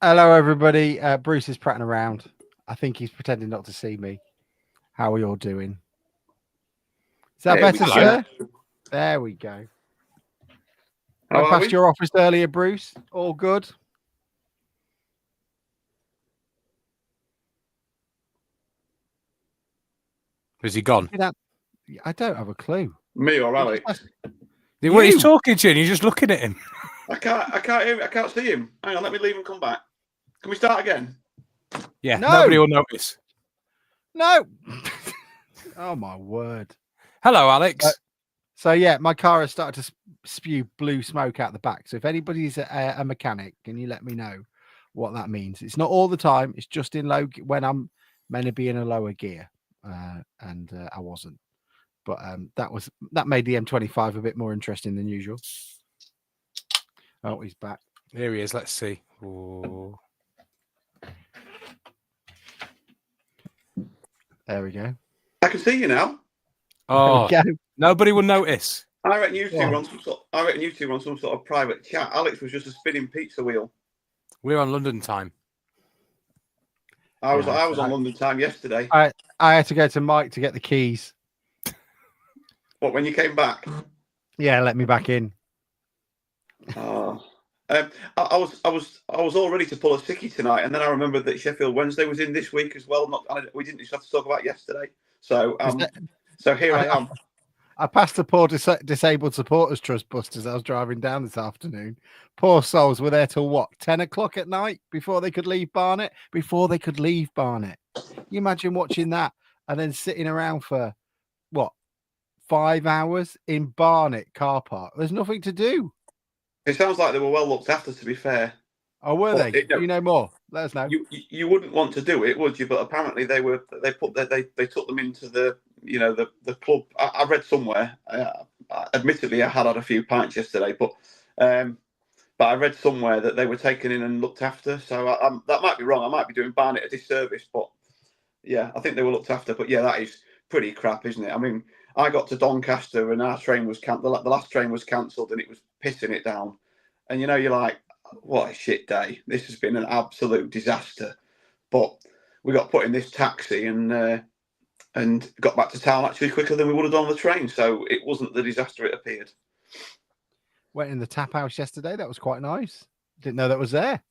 Hello, everybody. Bruce is prattling around. I think he's pretending not to see me. How are you all doing? Is that better, sir? There we go. Went past your office earlier, Bruce. All good? Has he gone? I don't have a clue. Me or Alex? Well, he's talking to you and you're just looking at him. I can't see him. Hang on, let me leave and come back. Can we start again? Yeah, no. Nobody will notice. No. Oh, my word. Hello, Alex. So, yeah, my car has started to spew blue smoke out the back. So if anybody's a mechanic, can you let me know what that means? It's not all the time. It's just in low when I'm meant to be in a lower gear. And I wasn't. But that made the M25 a bit more interesting than usual. Oh, he's back. Here he is. Let's see. Ooh. There we go. I can see you now. Oh, nobody will notice. I reckon you two were on some sort of private chat. Alex was just a spinning pizza wheel. We're on London time. I was on London time yesterday. I had to go to Mike to get the keys. What, when you came back? Yeah, let me back in. Oh. I was all ready to pull a sickie tonight, and then I remembered that Sheffield Wednesday was in this week as well. We didn't just have to talk about yesterday. So here I am. I passed the poor disabled supporters trust bust as I was driving down this afternoon. Poor souls were there till what, 10 o'clock at night before they could leave Barnet? You imagine watching that and then sitting around for what, 5 hours in Barnet car park? There's nothing to do. It sounds like they were well looked after, to be fair. Oh, were they? Do you know more? Let us know. You wouldn't want to do it, would you? But apparently they took them into the club. I read somewhere. Admittedly, I had a few pints yesterday, but I read somewhere that they were taken in and looked after. So that might be wrong. I might be doing Barnet a disservice, but yeah, I think they were looked after. But yeah, that is pretty crap, isn't it? I mean, I got to Doncaster and our train was the last train was cancelled and it was pissing it down. And you're like, what a shit day. This has been an absolute disaster. But we got put in this taxi and got back to town actually quicker than we would have done on the train. So it wasn't the disaster it appeared. Went in the tap house yesterday. That was quite nice. Didn't know that was there.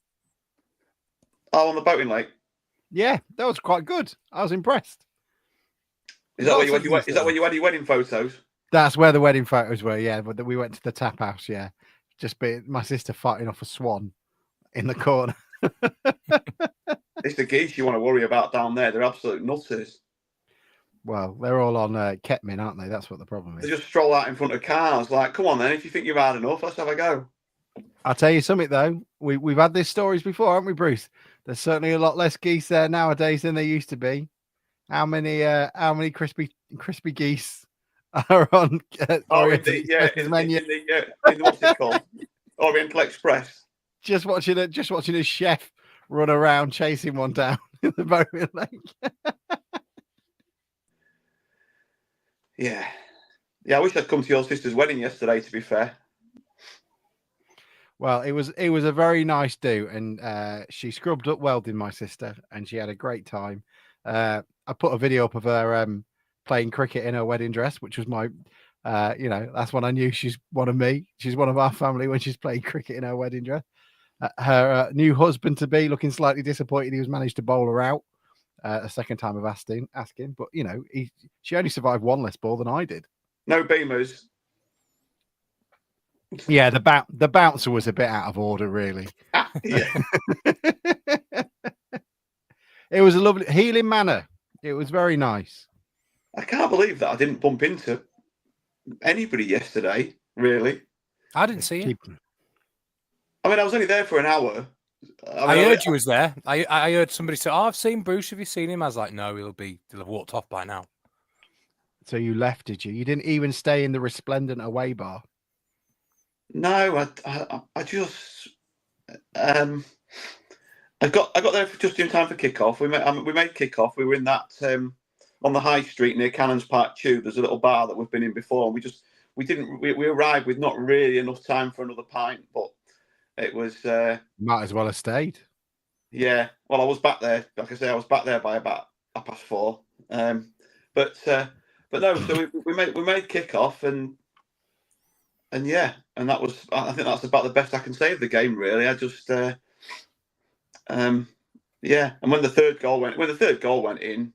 Oh, on the boating lake? Yeah, that was quite good. I was impressed. Is that where you had your wedding photos? That's where the wedding photos were, yeah. But we went to the tap house, yeah. Just my sister fighting off a swan in the corner. It's the geese you want to worry about down there. They're absolute nutters. Well, they're all on Ketmin, aren't they? That's what the problem is. They just stroll out in front of cars. Like, come on then. If you think you've had enough, let's have a go. I'll tell you something though. We've had these stories before, haven't we, Bruce? There's certainly a lot less geese there nowadays than there used to be. How many crispy geese are on menu? In what's it called? Oriental Express. Just watching a chef run around chasing one down in the boating lake. Yeah. I wish I'd come to your sister's wedding yesterday, to be fair. Well, it was a very nice do, and she scrubbed up welding, my sister, and she had a great time. I put a video up of her playing cricket in her wedding dress, which was my, that's when I knew she's one of me. She's one of our family when she's playing cricket in her wedding dress. Her new husband-to-be looking slightly disappointed he was managed to bowl her out a second time of asking. But, she only survived one less ball than I did. No beamers. Yeah, the bouncer was a bit out of order, really. Yeah. It was a lovely healing manor. It was very nice. I can't believe that I didn't bump into anybody yesterday, really. I didn't see you. I mean, I was only there for an hour. I heard you was there. I heard somebody say, "Oh, I've seen Bruce. Have you seen him?" I was like, "No, he'll have walked off by now." So you left, did you? You didn't even stay in the resplendent away bar? No, I just I got there just in time for kickoff. We made kickoff. We were in that on the high street near Cannons Park Tube. There's a little bar that we've been in before. And we arrived with not really enough time for another pint, but it was might as well have stayed. Yeah, well, I was back there. Like I say, I was back there by about 4:30. But no. So we made kick off, and yeah, and that was. I think that's about the best I can say of the game. Really, I just yeah. And when the third goal went in,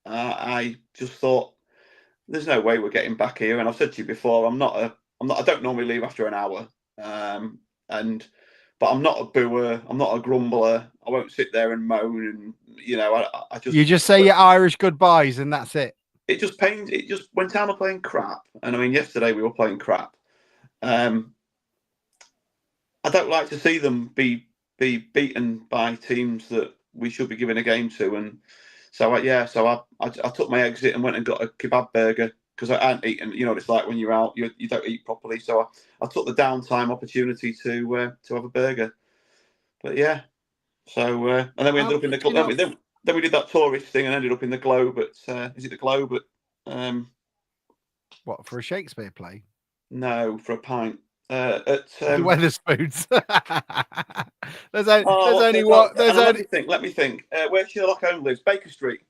I just thought, there's no way we're getting back here. And I've said to you before, I don't normally leave after an hour. But I'm not a booer. I'm not a grumbler. I won't sit there and moan. And I just, You just say your Irish goodbyes and that's it. It just pains. It just, when town are playing crap, and I mean, yesterday we were playing crap. I don't like to see them be beaten by teams that we should be giving a game to. And so I took my exit and went and got a kebab burger, because I hadn't eaten. You know what it's like when you're out, you don't eat properly. So I took the downtime opportunity to have a burger. But yeah, so and then we ended up in the club. Then we did that tourist thing and ended up in the Globe at is it the Globe at What, for a Shakespeare play? No, for a pint. At The Weatherspoons. There's only what? one. There's only. Let me think. Where Sherlock Holmes lives, Baker Street.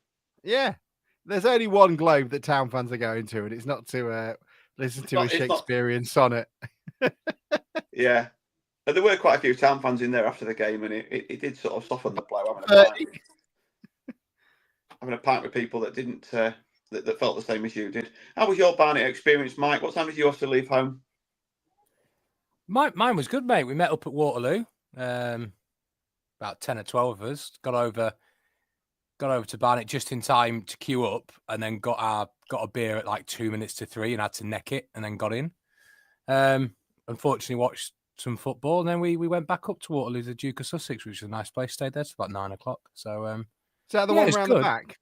Yeah, there's only one Globe that town fans are going to, and it's not to listen to a Shakespearean sonnet. Yeah, and there were quite a few town fans in there after the game, and it did sort of soften the blow. Having a pint with people that didn't that felt the same as you did. How was your Barnet experience, Mike? What time did you have to leave home? Mine was good, mate. We met up at Waterloo. About 10 or 12 of us got over to Barnet just in time to queue up, and then got a beer at like 2 minutes to 3 and had to neck it, and then got in. Unfortunately, watched some football, and then we went back up to Waterloo, the Duke of Sussex, which is a nice place. Stayed there till about 9 o'clock. So is that the one around the back?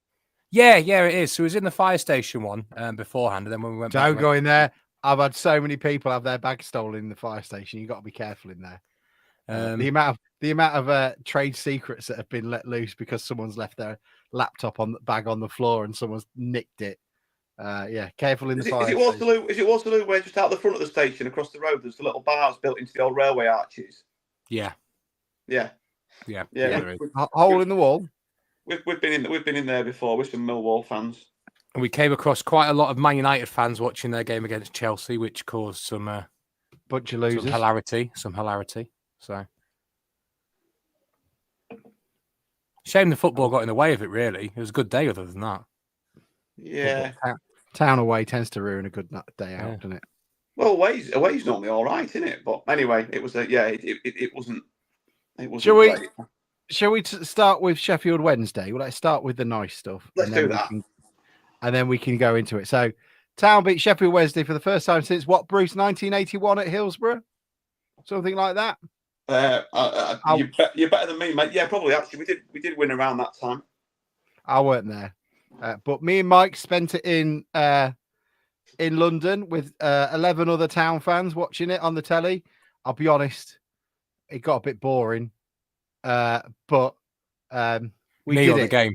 Yeah, it is. So it was in the fire station one beforehand, and then when we went Don't go in there. I've had so many people have their bags stolen in the fire station. You've got to be careful in there. The amount of trade secrets that have been let loose because someone's left their laptop on the bag on the floor and someone's nicked it. Yeah, careful in the fire station. Is it Waterloo where just out the front of the station across the road there's the little bars built into the old railway arches? Yeah. Hole in the wall. We've been in there before with some Millwall fans. And we came across quite a lot of Man United fans watching their game against Chelsea, which caused some bunch of losers. Some hilarity. So shame the football got in the way of it. Really, it was a good day. Other than that, yeah, town away tends to ruin a good day out, doesn't it? Well, away's normally all right, isn't it? But anyway, it was it wasn't. Shall we start with Sheffield Wednesday? Well, let's start with the nice stuff. Let's do that. And then we can go into it. So, Town beat Sheffield Wednesday for the first time since what, Bruce, 1981 at Hillsborough? Something like that? You're better than me, mate. Yeah, probably. Actually, we did win around that time. I weren't there. But me and Mike spent it in London with 11 other Town fans watching it on the telly. I'll be honest, it got a bit boring. But we me did or it. The game.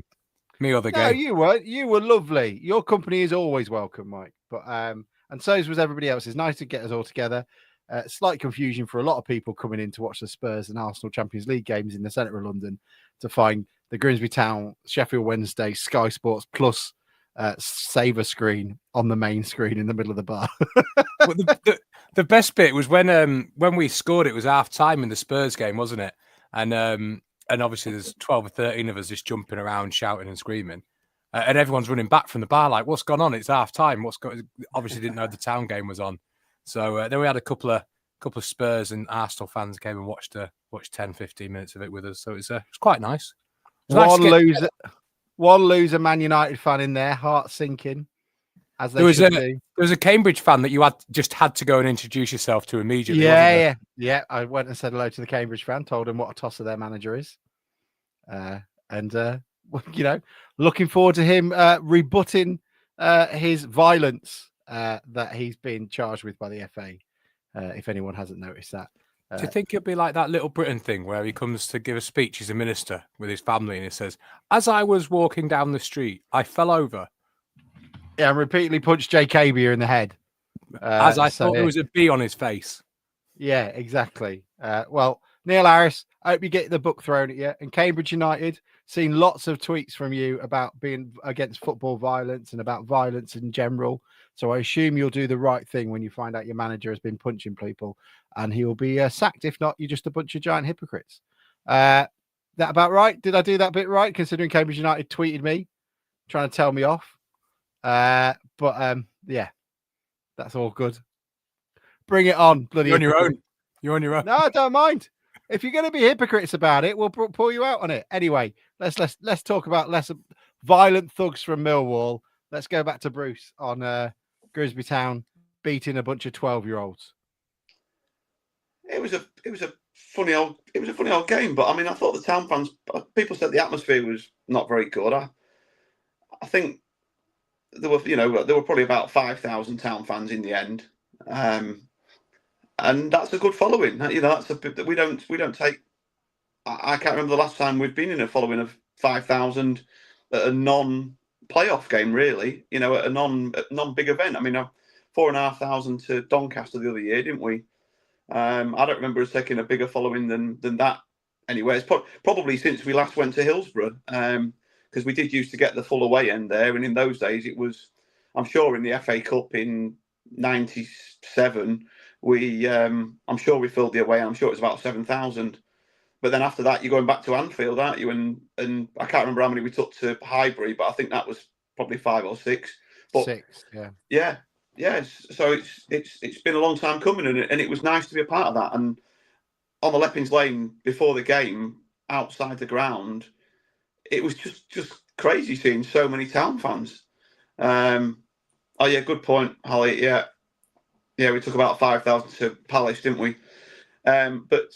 Me or the game. No, you weren't. You were lovely. Your company is always welcome, Mike. But and so was everybody else. It's nice to get us all together. Slight confusion for a lot of people coming in to watch the Spurs and Arsenal Champions League games in the centre of London to find the Grimsby Town Sheffield Wednesday Sky Sports Plus saver screen on the main screen in the middle of the bar. Well, the best bit was when we scored. It was half time in the Spurs game, wasn't it? And obviously there's 12 or 13 of us just jumping around, shouting and screaming. And everyone's running back from the bar like, what's gone on? It's half time. Obviously didn't know the Town game was on. So then we had a couple of Spurs and Arsenal fans came and watched 10, 15 minutes of it with us. So it's quite nice. One loser Man United fan in there, heart sinking. As there was a Cambridge fan that you had to go and introduce yourself to immediately. Yeah. I went and said hello to the Cambridge fan, told him what a tosser their manager is, and looking forward to him rebutting his violence that he's been charged with by the FA. If anyone hasn't noticed that, do you think it'll be like that Little Britain thing where he comes to give a speech? He's a minister with his family, and he says, "As I was walking down the street, I fell over." Yeah, and repeatedly punched Jay Cabier in the head. As I thought there was a bee on his face. Yeah, exactly. Well, Neil Harris, I hope you get the book thrown at you. And Cambridge United, seen lots of tweets from you about being against football violence and about violence in general. So I assume you'll do the right thing when you find out your manager has been punching people, and he will be sacked. If not, you're just a bunch of giant hypocrites. That about right? Did I do that bit right? Considering Cambridge United tweeted me, trying to tell me off. Yeah, that's all good. Bring it on, bloody. You're on your own. You're on your own. No, I don't mind. If you're going to be hypocrites about it, we'll pull you out on it. Anyway, let's talk about less violent thugs from Millwall. Let's go back to Bruce on Grimsby Town beating a bunch of 12-year-olds. It was a funny old game, but I mean, I thought the town fans. People said the atmosphere was not very good. I think there were probably about 5,000 town fans in the end, and that's a good following. That's we don't take. I can't remember the last time we've been in a following of 5,000 at a non-playoff game, really. At a non-big event. I mean, 4,500 to Doncaster the other year, didn't we? I don't remember us taking a bigger following than that. Anyway, it's probably since we last went to Hillsborough, because we did used to get the full away end there, and in those days it was. I'm sure in the FA Cup in '97, I'm sure we filled the away. I'm sure it was about 7,000. But then after that, you're going back to Anfield, aren't you? And I can't remember how many we took to Highbury, but I think that was probably 5 or 6. But 6, yeah. Yeah. Yes, so it's been a long time coming, and it was nice to be a part of that. And on the Leppings Lane before the game, outside the ground, it was just crazy seeing so many town fans. Oh yeah, good point, Holly. Yeah, we took about 5,000 to Palace, didn't we? But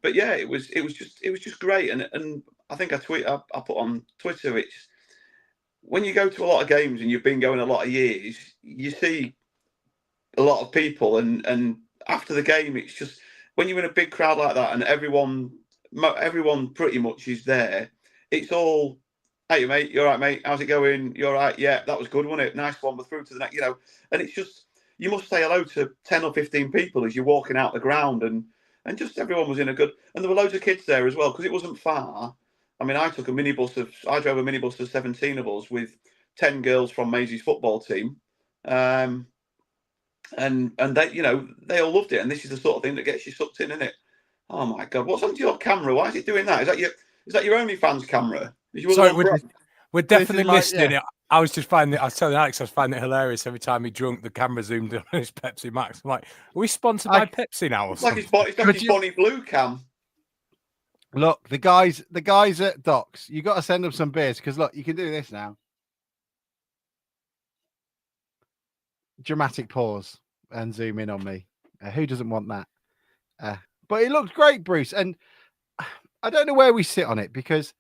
yeah, it was just great. And I think I put on Twitter, it's. When you go to a lot of games and you've been going a lot of years, you see a lot of people, and after the game, it's just when you're in a big crowd like that and everyone pretty much is there. It's all, hey mate, you're right, mate. How's it going? You're right. Yeah, that was good, wasn't it? Nice one. We're through to the next. And it's just you must say hello to 10 or 15 people as you're walking out the ground, and just everyone was in a good. And there were loads of kids there as well because it wasn't far. I mean, I drove a minibus of 17 of us with 10 girls from Maisie's football team, and they all loved it. And this is the sort of thing that gets you sucked in, isn't it? Oh my God, what's on to your camera? Why is it doing that? Is that your OnlyFans camera? Sorry, we're definitely listening. Yeah. I was telling Alex, I was finding it hilarious every time he drunk. The camera zoomed in on his Pepsi Max. I'm like, are we sponsored by Pepsi now? Or it's like his Bonnie Blue cam. Look, the guys at Docks, you got to send them some beers because look, you can do this now. Dramatic pause and zoom in on me. Who doesn't want that? But it looks great, Bruce. And I don't know where we sit on it because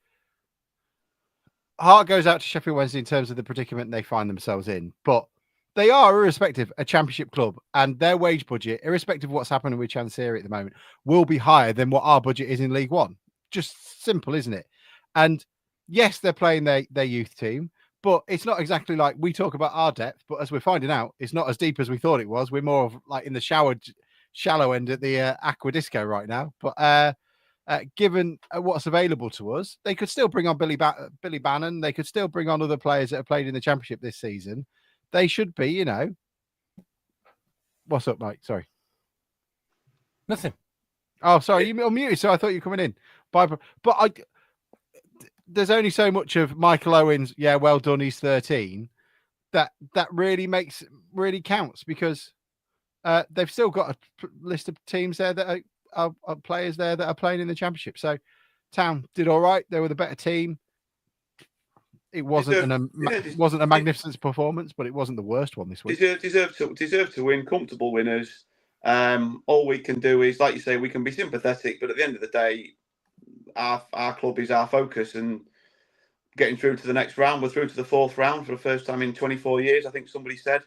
heart goes out to Sheffield Wednesday in terms of the predicament they find themselves in. But they are, irrespective, a championship club, and their wage budget, irrespective of what's happening with Chansiri at the moment, will be higher than what our budget is in League One. Just simple, isn't it? And yes, they're playing their youth team, but it's not exactly like we talk about our depth. But as we're finding out, it's not as deep as we thought it was. We're more of like in the shallow end at the Aqua Disco right now. But given what's available to us, they could still bring on Billy Bannon. They could still bring on other players that have played in the Championship this season. They should be, What's up, Mike? Sorry. Nothing. Oh, sorry. You unmuted, so I thought you were coming in. But there's only so much of Michael Owens. Yeah, well done. He's 13. That really counts because they've still got a list of teams there that are players there that are playing in the Championship. So Town did all right. They were the better team. It wasn't a magnificent performance, but it wasn't the worst one this week. Deserve to win, comfortable winners. All we can do is, like you say, we can be sympathetic, but at the end of the day, our club is our focus, and getting through to the next round. We're through to the 4th round for the first time in 24 years, I think somebody said.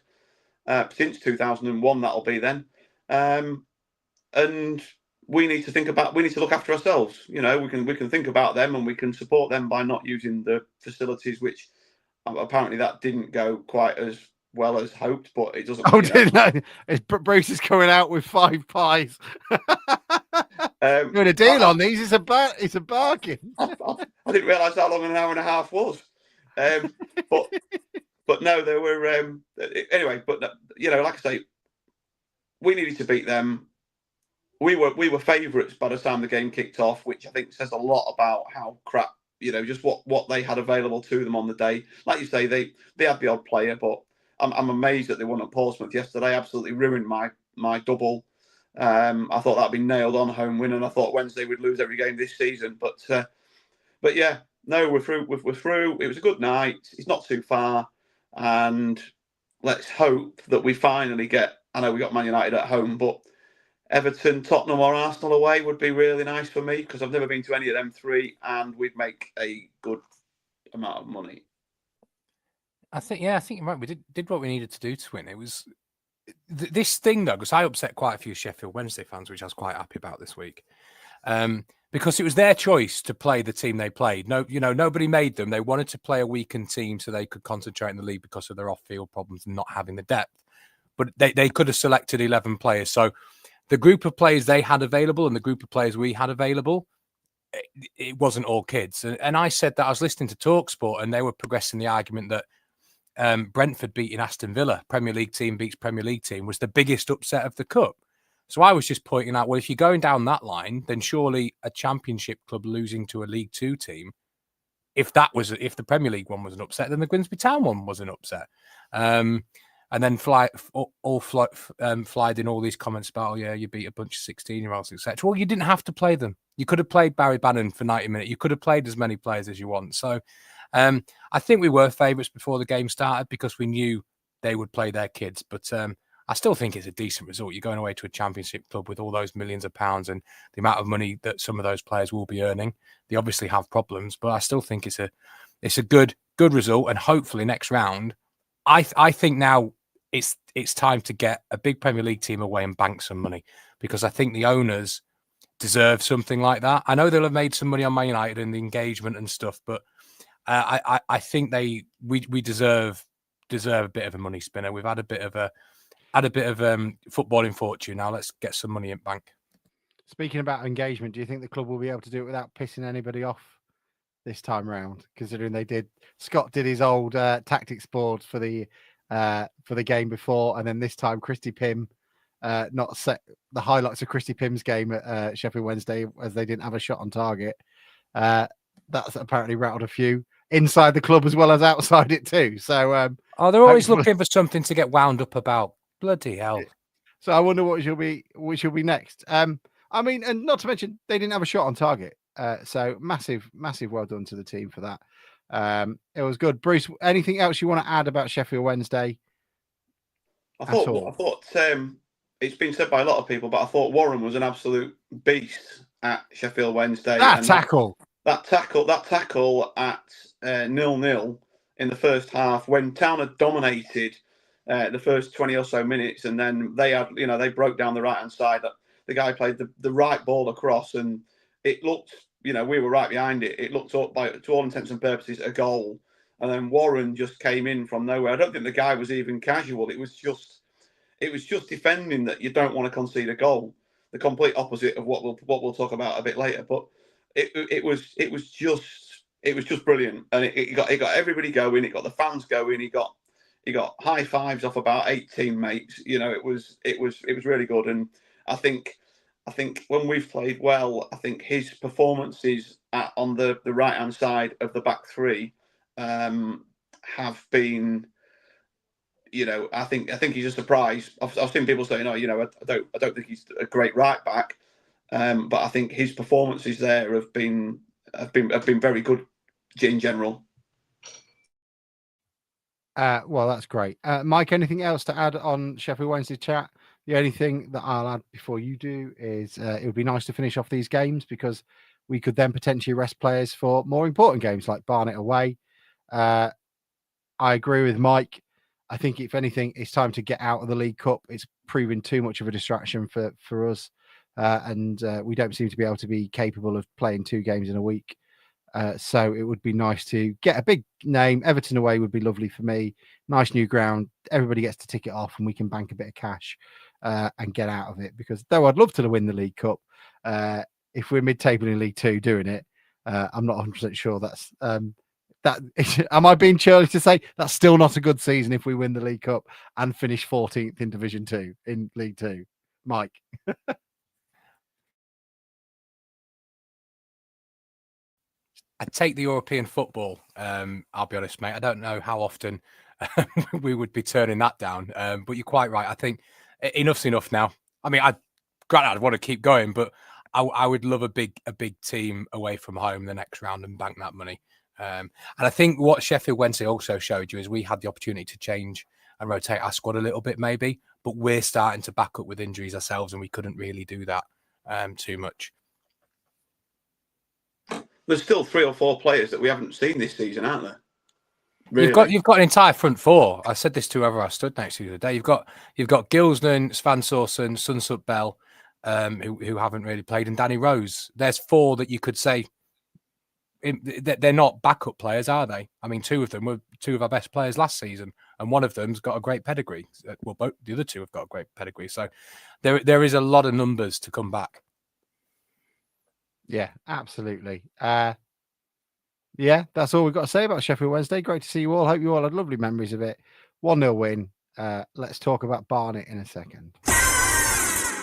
Since 2001, that'll be then. And we need to look after ourselves. We can think about them and we can support them by not using the facilities, which apparently that didn't go quite as well as hoped, but it doesn't. Oh, didn't I? Bruce is coming out with 5 pies. Doing a deal on these. It's a bargain. I didn't realise how long an hour and a half was. But no, there were anyway. But like I say, we needed to beat them. We were favourites by the time the game kicked off, which I think says a lot about how crap, just what they had available to them on the day. Like you say, they had the odd player, but I'm amazed that they won at Portsmouth yesterday. Absolutely ruined my double. I thought that'd be nailed on home win, and I thought Wednesday would lose every game this season. But yeah, no, we're through. We're through. It was a good night. It's not too far, and let's hope that we finally get. I know we got Man United at home, but Everton, Tottenham, or Arsenal away would be really nice for me because I've never been to any of them three, and we'd make a good amount of money. I think you're right. We did what we needed to do to win. It was this thing though, because I upset quite a few Sheffield Wednesday fans, which I was quite happy about this week, because it was their choice to play the team they played. Nobody made them. They wanted to play a weakened team so they could concentrate in the league because of their off-field problems and not having the depth. But they could have selected 11 players. So the group of players they had available and the group of players we had available, it wasn't all kids. And I said that I was listening to TalkSport and they were progressing the argument that Brentford beating Aston Villa, Premier League team beats Premier League team, was the biggest upset of the cup. So I was just pointing out, well, if you're going down that line, then surely a Championship club losing to a League Two team, if the Premier League one was an upset, then the Grimsby Town one was an upset. And then flied in all these comments about, oh yeah, you beat a bunch of 16-year-olds, etc. Well, you didn't have to play them. You could have played Barry Bannon for 90 minutes. You could have played as many players as you want. So I think we were favourites before the game started because we knew they would play their kids. But I still think it's a decent result. You're going away to a Championship club with all those millions of pounds and the amount of money that some of those players will be earning. They obviously have problems, but I still think it's a good result. And hopefully next round, I think now it's time to get a big Premier League team away and bank some money because I think the owners deserve something like that. I know they'll have made some money on Man United and the engagement and stuff, but I think we deserve a bit of a money spinner. We've had a bit of footballing fortune. Now let's get some money in bank. Speaking about engagement, do you think the club will be able to do it without pissing anybody off this time round? Considering Scott did his old tactics board for the game before, and then this time Christy Pym not set the highlights of Christy Pym's game at Sheffield Wednesday as they didn't have a shot on target. That's apparently rattled a few inside the club as well as outside it too. So they're always looking for something to get wound up about. Bloody hell! So I wonder what she'll be next. I mean, and not to mention they didn't have a shot on target. So massive well done to the team for that. It was good. Bruce, anything else you want to add about Sheffield Wednesday? I thought it's been said by a lot of people, but I thought Warren was an absolute beast at Sheffield Wednesday. That tackle at 0-0 in the first half when Town had dominated the first 20 or so minutes, and then they broke down the right hand side. The guy played the right ball across, and it looked, we were right behind it. It looked up to all intents and purposes a goal, and then Warren just came in from nowhere. I don't think the guy was even casual. It was just defending that you don't want to concede a goal. The complete opposite of what we'll talk about a bit later. But it was just brilliant, and it got everybody going. It got the fans going. He got high fives off about 8 teammates. It was really good, and I think when we've played well, I think his performances on the right hand side of the back three have been. I think he's a surprise. I've seen people saying, I don't think he's a great right back, but I think his performances there have been very good in general. Well, that's great. Mike, anything else to add on Sheffield Wednesday chat? The only thing that I'll add before you do is it would be nice to finish off these games because we could then potentially rest players for more important games like Barnet away. I agree with Mike. I think if anything, it's time to get out of the League Cup. It's proven too much of a distraction for us, and we don't seem to be able to be capable of playing 2 games in a week. So it would be nice to get a big name. Everton away would be lovely for me. Nice new ground. Everybody gets to tick it off and we can bank a bit of cash. and get out of it. Because though I'd love to win the League Cup, if we're mid-table in League Two doing it, I'm not 100% sure that's that. Am I being churlish to say that's still not a good season if we win the League Cup and finish 14th in Division 2 in League 2? Mike. I take the European football. I'll be honest, mate. I don't know how often we would be turning that down. But you're quite right. I think enough's enough now. I mean, granted, I'd want to keep going, but I would love a big team away from home the next round and bank that money. And I think what Sheffield Wednesday also showed you is we had the opportunity to change and rotate our squad a little bit, maybe, but we're starting to back up with injuries ourselves, and we couldn't really do that too much. There's still 3 or 4 players that we haven't seen this season, aren't there? Really? You've got an entire front four. I said this to whoever I stood next to the other day. You've got Gilsnan, Svansorsson, Sunsup Bell, who haven't really played, and Danny Rose. There's 4 that you could say they're not backup players, are they? I mean, 2 of them were 2 of our best players last season, and one of them's got a great pedigree. Well, both the other 2 have got a great pedigree. So there is a lot of numbers to come back. Yeah, absolutely. Yeah, that's all we've got to say about Sheffield Wednesday. Great to see you all. Hope you all had lovely memories of it. 1-0 win. Let's talk about Barnet in a second.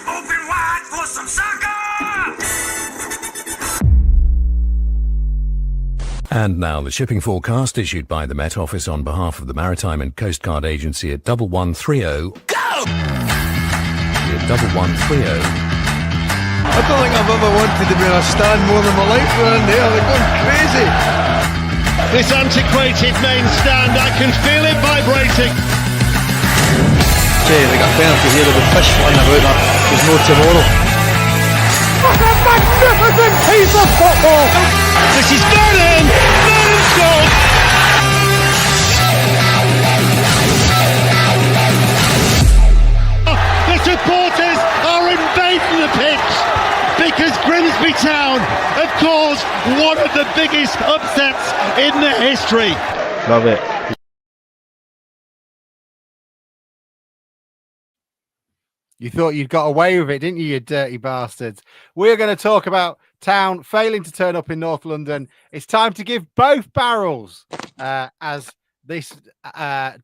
Open wide for some soccer! And now the shipping forecast issued by the Met Office on behalf of the Maritime and Coast Guard Agency at 1130. Go! At 1130. I don't think I've ever wanted to be in a stand more than my life around there. They're going crazy. This antiquated main stand, I can feel it vibrating. Say, they got a penalty here, there'll be fish flying about that. There's no tomorrow. What a magnificent piece of football! This is Barnet! Barnet scored! The supporters are invading the pitch because Grimsby Town have caused one of the biggest upsets in their history. Love it. You thought you'd got away with it, didn't you, you dirty bastards? We're going to talk about Town failing to turn up in North London. It's time to give both barrels, as this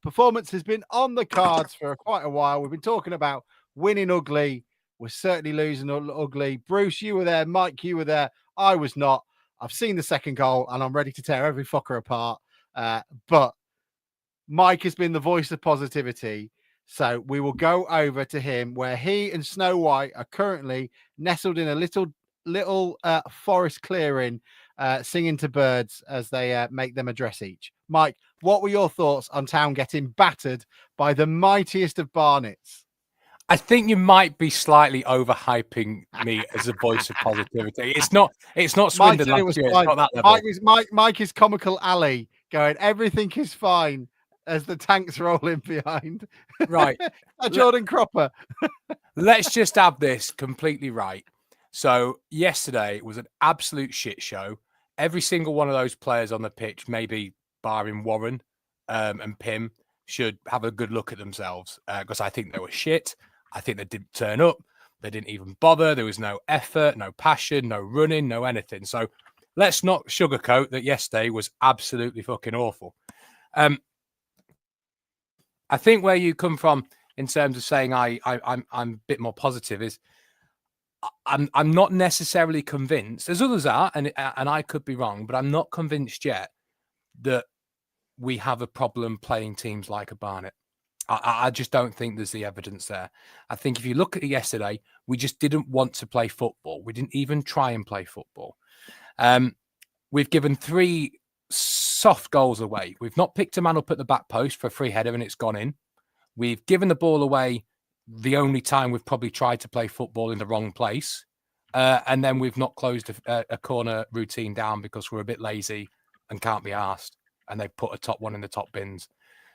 performance has been on the cards for quite a while. We've been talking about winning ugly. We're certainly losing ugly. Bruce, you were there. Mike, you were there. I was not. I've seen the second goal, and I'm ready to tear every fucker apart. But Mike has been the voice of positivity. So we will go over to him, where he and Snow White are currently nestled in a little forest clearing, singing to birds as they make them address each. Mike, what were your thoughts on Town getting battered by the mightiest of Barnets? I think you might be slightly overhyping me as a voice of positivity. It's not Swindon last year. It's not that level. Mike is comical alley going, everything is fine as the tanks roll in behind. Right. Jordan Cropper. Let's just have this completely right. So yesterday was an absolute shit show. Every single one of those players on the pitch, maybe barring Warren and Pim, should have a good look at themselves, because I think they were shit. I think they didn't turn up. They didn't even bother. There was no effort, no passion, no running, no anything. So let's not sugarcoat that yesterday was absolutely fucking awful. I think where you come from in terms of saying I'm a bit more positive is I'm not necessarily convinced, as others are, and I could be wrong, but I'm not convinced yet that we have a problem playing teams like a Barnet. I just don't think there's the evidence there. I think if you look at it yesterday, we just didn't want to play football. We didn't even try and play football. We've given 3 soft goals away. We've not picked a man up at the back post for a free header and it's gone in. We've given the ball away the only time we've probably tried to play football in the wrong place. And then we've not closed a corner routine down because we're a bit lazy and can't be arsed. And they've put a top one in the top bins.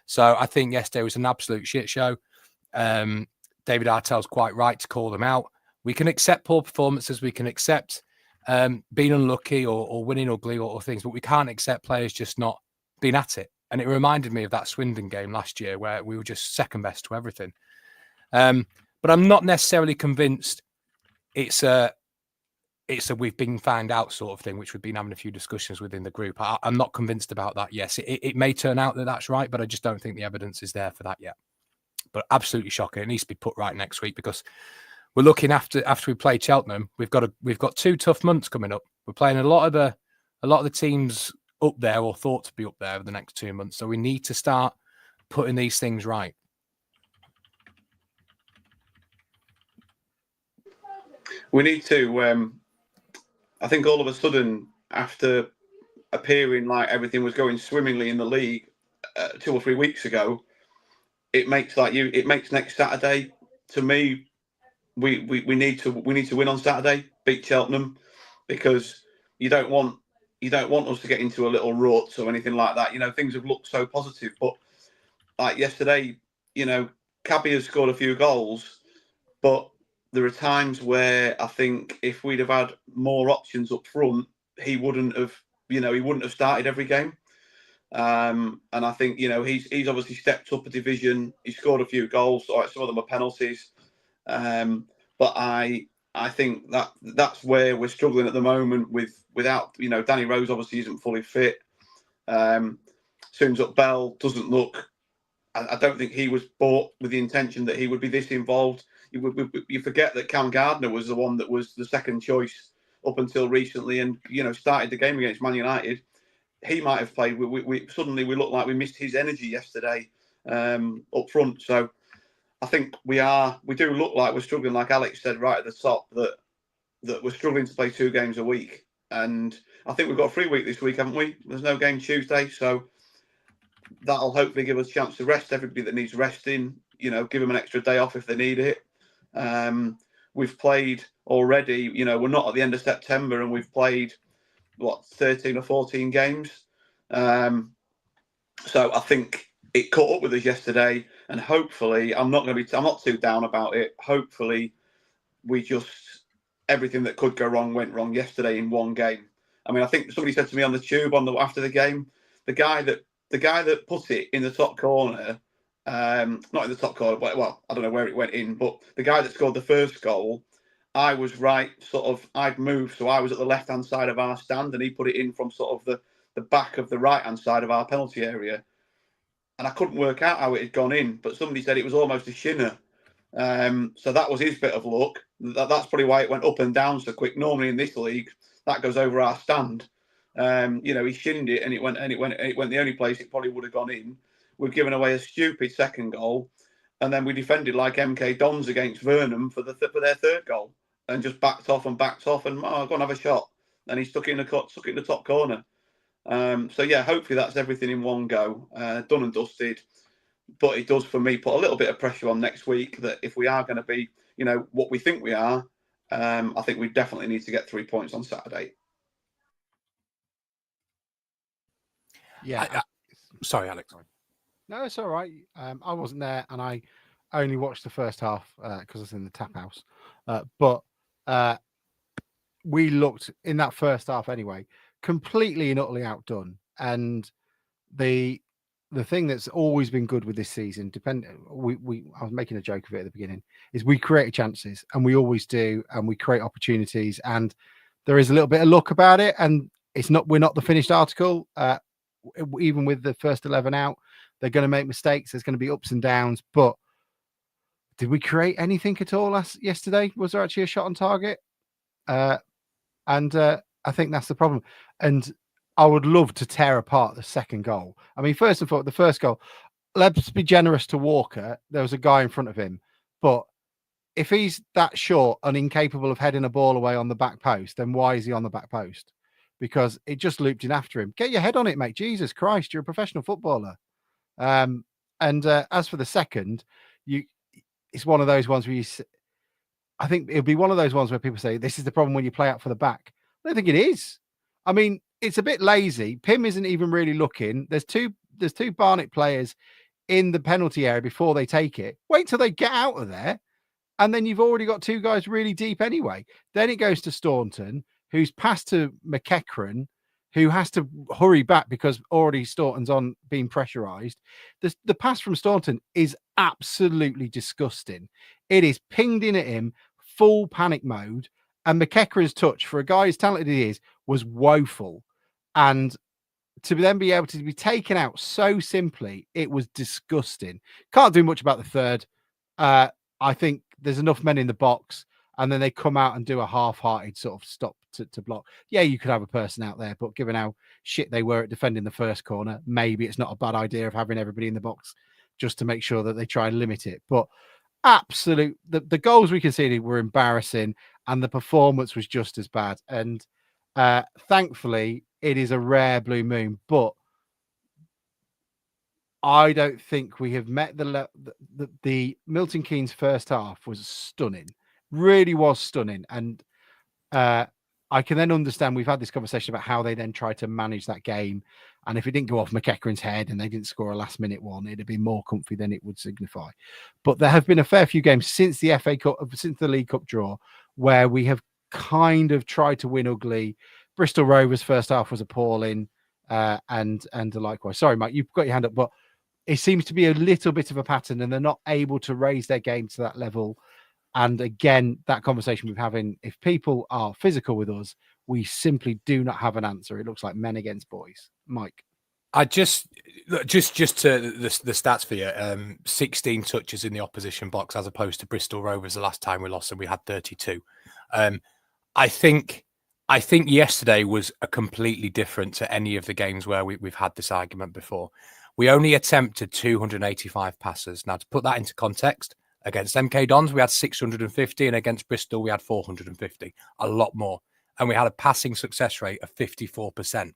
So I think yesterday was an absolute shit show. David Artell's quite right to call them out. We can accept poor performances. We can accept being unlucky or winning ugly or things, but we can't accept players just not being at it. And it reminded me of that Swindon game last year where we were just second best to everything. But but I'm not necessarily convinced it's a we've been found out sort of thing, which we've been having a few discussions within the group. I'm not convinced about that. Yes, it may turn out that that's right, but I just don't think the evidence is there for that yet. But absolutely shocking. It needs to be put right next week, because we're looking after we play Cheltenham. We've got 2 tough months coming up. We're playing a lot of the teams up there, or thought to be up there, over the next 2 months. So we need to start putting these things right. We need to. I think all of a sudden, after appearing like everything was going swimmingly in the league 2 or 3 weeks ago, it makes next Saturday, to me, we need to win on Saturday, beat Cheltenham, because you don't want us to get into a little rut or anything like that. Things have looked so positive, but like yesterday, Cabby has scored a few goals, but there are times where I think if we'd have had more options up front, he wouldn't have started every game. And I think he's obviously stepped up a division. He scored a few goals. All right, some of them are penalties, but I think that's where we're struggling at the moment without Danny Rose obviously isn't fully fit. Soonsup Bell doesn't look. I don't think he was bought with the intention that he would be this involved. You forget that Cam Gardner was the one that was the second choice up until recently, and started the game against Man United. He might have played. We suddenly looked like we missed his energy yesterday up front. So I think we do look like we're struggling, like Alex said right at the top, that we're struggling to play 2 games a week. And I think we've got a free week this week, haven't we? There's no game Tuesday, so that'll hopefully give us a chance to rest everybody that needs resting. Give them an extra day off if they need it. We've played already. We're not at the end of September, and we've played 13 or 14 games. So I think it caught up with us yesterday, and hopefully, I'm not too down about it. Hopefully, everything that could go wrong went wrong yesterday in one game. I mean, I think somebody said to me on the tube after the game, the guy that put it in the top corner, not in the top corner, but I don't know where it went in, but the guy that scored the first goal, I was right, I'd moved, so I was at the left-hand side of our stand, and he put it in from sort of the back of the right-hand side of our penalty area. And I couldn't work out how it had gone in, but somebody said it was almost a shinner. So that was his bit of luck. That's probably why it went up and down so quick. Normally in this league, that goes over our stand. He shinned it, and it went the only place it probably would have gone in. We've given away a stupid second goal, and then we defended like MK Dons against Vernon for their third goal, and just backed off, and go and have a shot, and he stuck it in the top corner. So yeah, hopefully that's everything in one go, done and dusted. But it does, for me, put a little bit of pressure on next week, that if we are going to be, what we think we are, I think we definitely need to get 3 points on Saturday. Yeah. Sorry, Alex. No, it's all right. I wasn't there, and I only watched the first half because I was in the tap house. But we looked in that first half anyway, completely and utterly outdone. And the thing that's always been good with this season, I was making a joke of it at the beginning, is we create chances, and we always do, and we create opportunities, and there is a little bit of luck about it. And we're not the finished article. Even with the first 11 out, they're going to make mistakes. There's going to be ups and downs. But did we create anything at all yesterday? Was there actually a shot on target? And I think that's the problem. And I would love to tear apart the second goal. I mean, first and foremost, the first goal, let's be generous to Walker. There was a guy in front of him. But if he's that short and incapable of heading a ball away on the back post, then why is he on the back post? Because it just looped in after him. Get your head on it, mate. Jesus Christ, you're a professional footballer. And as for the second, it's one of those ones where I think it'll be one of those ones where people say, this is the problem when you play out for the back. I don't think it is. I mean, it's a bit lazy. Pym isn't even really looking. There's two Barnet players in the penalty area before they take it. Wait till they get out of there, and then you've already got 2 guys really deep anyway. Then it goes to Staunton, who's passed to McEachran, who has to hurry back because already Staunton's on being pressurised. The pass from Staunton is absolutely disgusting. It is pinged in at him, full panic mode. And McEachran's touch, for a guy as talented as he is, was woeful. And to then be able to be taken out so simply, it was disgusting. Can't do much about the third. I think there's enough men in the box, and then they come out and do a half-hearted sort of stop to block. Yeah, you could have a person out there, but given how shit they were at defending the first corner, maybe it's not a bad idea of having everybody in the box just to make sure that they try and limit it. But the goals we conceded were embarrassing, and the performance was just as bad. And thankfully, it is a rare blue moon, but I don't think we have met the Milton Keynes first half was stunning, really was stunning. And I can then understand, we've had this conversation about how they then tried to manage that game. And if it didn't go off McEachran's head and they didn't score a last minute one, it'd be more comfy than it would signify. But there have been a fair few games since the FA Cup, since the League Cup draw, where we have kind of tried to win ugly. Bristol Rovers first half was appalling, and likewise. Sorry, Mike, you've got your hand up, but it seems to be a little bit of a pattern, and they're not able to raise their game to that level. And again, that conversation we're having, if people are physical with us, we simply do not have an answer. It looks like men against boys. Mike. I just to the stats for you, 16 touches in the opposition box as opposed to Bristol Rovers the last time we lost, and we had 32. I think yesterday was a completely different to any of the games where we've had this argument before. We only attempted 285 passes. Now, to put that into context, against MK Dons, we had 650, and against Bristol, we had 450, a lot more. And we had a passing success rate of 54%.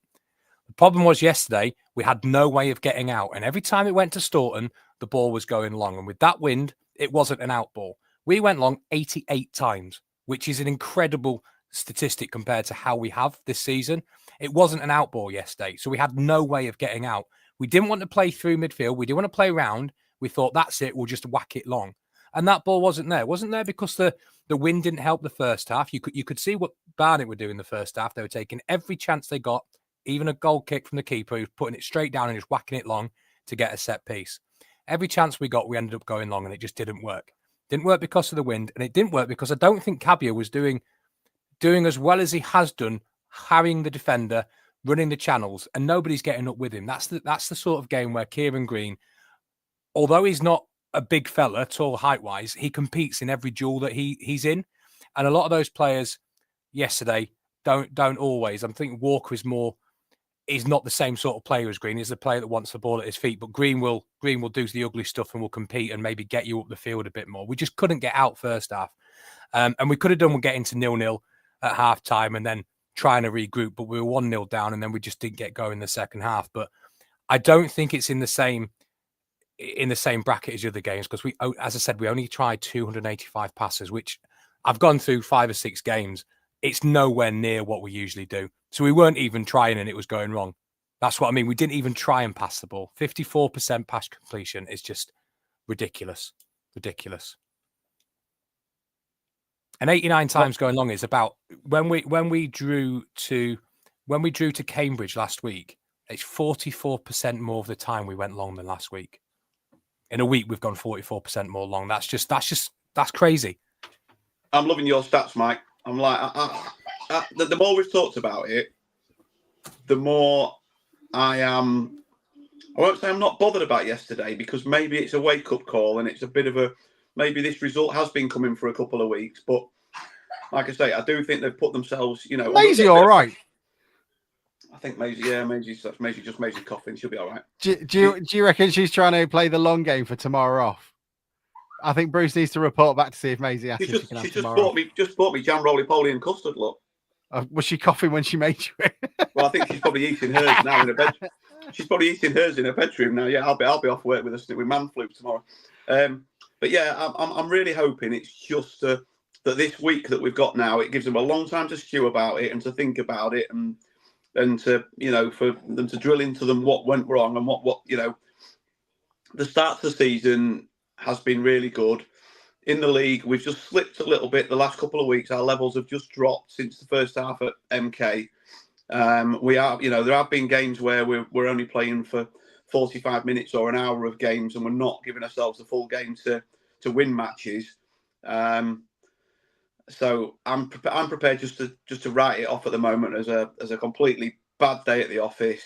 The problem was yesterday, we had no way of getting out. And every time it went to Staunton, the ball was going long. And with that wind, it wasn't an out ball. We went long 88 times, which is an incredible statistic compared to how we have this season. It wasn't an out ball yesterday, so we had no way of getting out. We didn't want to play through midfield. We didn't want to play round. We thought, that's it, we'll just whack it long. And that ball wasn't there. It wasn't there because the wind didn't help the first half. You could see what Barnet were doing the first half. They were taking every chance they got, even a goal kick from the keeper who was putting it straight down and just whacking it long to get a set piece. Every chance we got, we ended up going long, and it just didn't work. Didn't work because of the wind, and it didn't work because I don't think Cabia was doing as well as he has done, harrying the defender, running the channels, and nobody's getting up with him. That's the sort of game where Kieran Green, although he's not a big fella, tall height-wise, he competes in every duel that he's in. And a lot of those players yesterday don't always. I'm thinking Walker is not the same sort of player as Green. He's the player that wants the ball at his feet, but Green will do the ugly stuff and will compete and maybe get you up the field a bit more. We just couldn't get out first half. And we could have done with getting to 0-0 at half time and then trying to regroup, but we were 1-0 down and then we just didn't get going in the second half. But I don't think it's in the same bracket as the other games, because as I said, we only tried 285 passes, which I've gone through 5 or 6 games. It's nowhere near what we usually do. So we weren't even trying and it was going wrong. That's what I mean. We didn't even try and pass the ball. 54% pass completion is just ridiculous. Ridiculous. And 89 times going long is about when we drew to Cambridge last week, it's 44% more of the time we went long than last week. In a week, we've gone 44% more long. That's crazy. I'm loving your stats, Mike. I'm like, the more we've talked about it, the more I am. I won't say I'm not bothered about yesterday, because maybe it's a wake-up call and it's a bit of a, maybe this result has been coming for a couple of weeks. But like I say, I do think they've put themselves, Maisie, all right. I think Maisie's coughing. She'll be all right. Do you reckon she's trying to play the long game for tomorrow off? I think Bruce needs to report back to see if Maisie has to. She just bought me jam roly-poly and custard. Look, was she coughing when she made you it? Well, I think she's probably eating hers now in her bed. She's probably eating hers in her bedroom now. Yeah, I'll be off work with man flu tomorrow. But yeah, I'm really hoping it's just that this week that we've got now, it gives them a long time to stew about it and to think about it and to for them to drill into them what went wrong and what the start of the season has been really good. In the league, we've just slipped a little bit the last couple of weeks. Our levels have just dropped since the first half at MK. There have been games where we're only playing for 45 minutes or an hour of games, and we're not giving ourselves the full game to win matches. So I'm prepared just to write it off at the moment as a completely bad day at the office,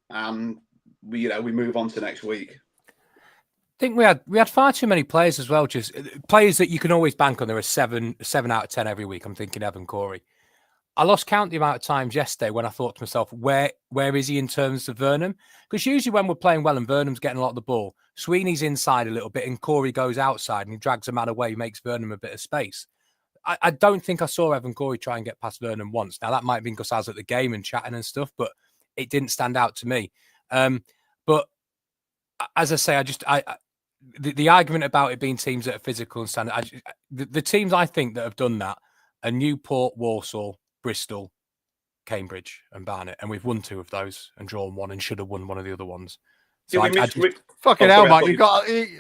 and we move on to next week. I think we had far too many players as well, just players that you can always bank on. There are 7 out of 10 every week. I'm thinking Evan Corey. I lost count the amount of times yesterday when I thought to myself, where is he in terms of Vernon? Because usually when we're playing well and Vernon's getting a lot of the ball, Sweeney's inside a little bit and Corey goes outside and he drags a man away, makes Vernon a bit of space. I don't think I saw Evan Corey try and get past Vernon once. Now, that might have been because I was at the game and chatting and stuff, but it didn't stand out to me. But as I say, the argument about it being teams that are physical and standard, the teams I think that have done that are Newport, Walsall, Bristol, Cambridge and Barnet. And we've won 2 of those and drawn 1 and should have won one of the other ones. So fucking hell, Mike!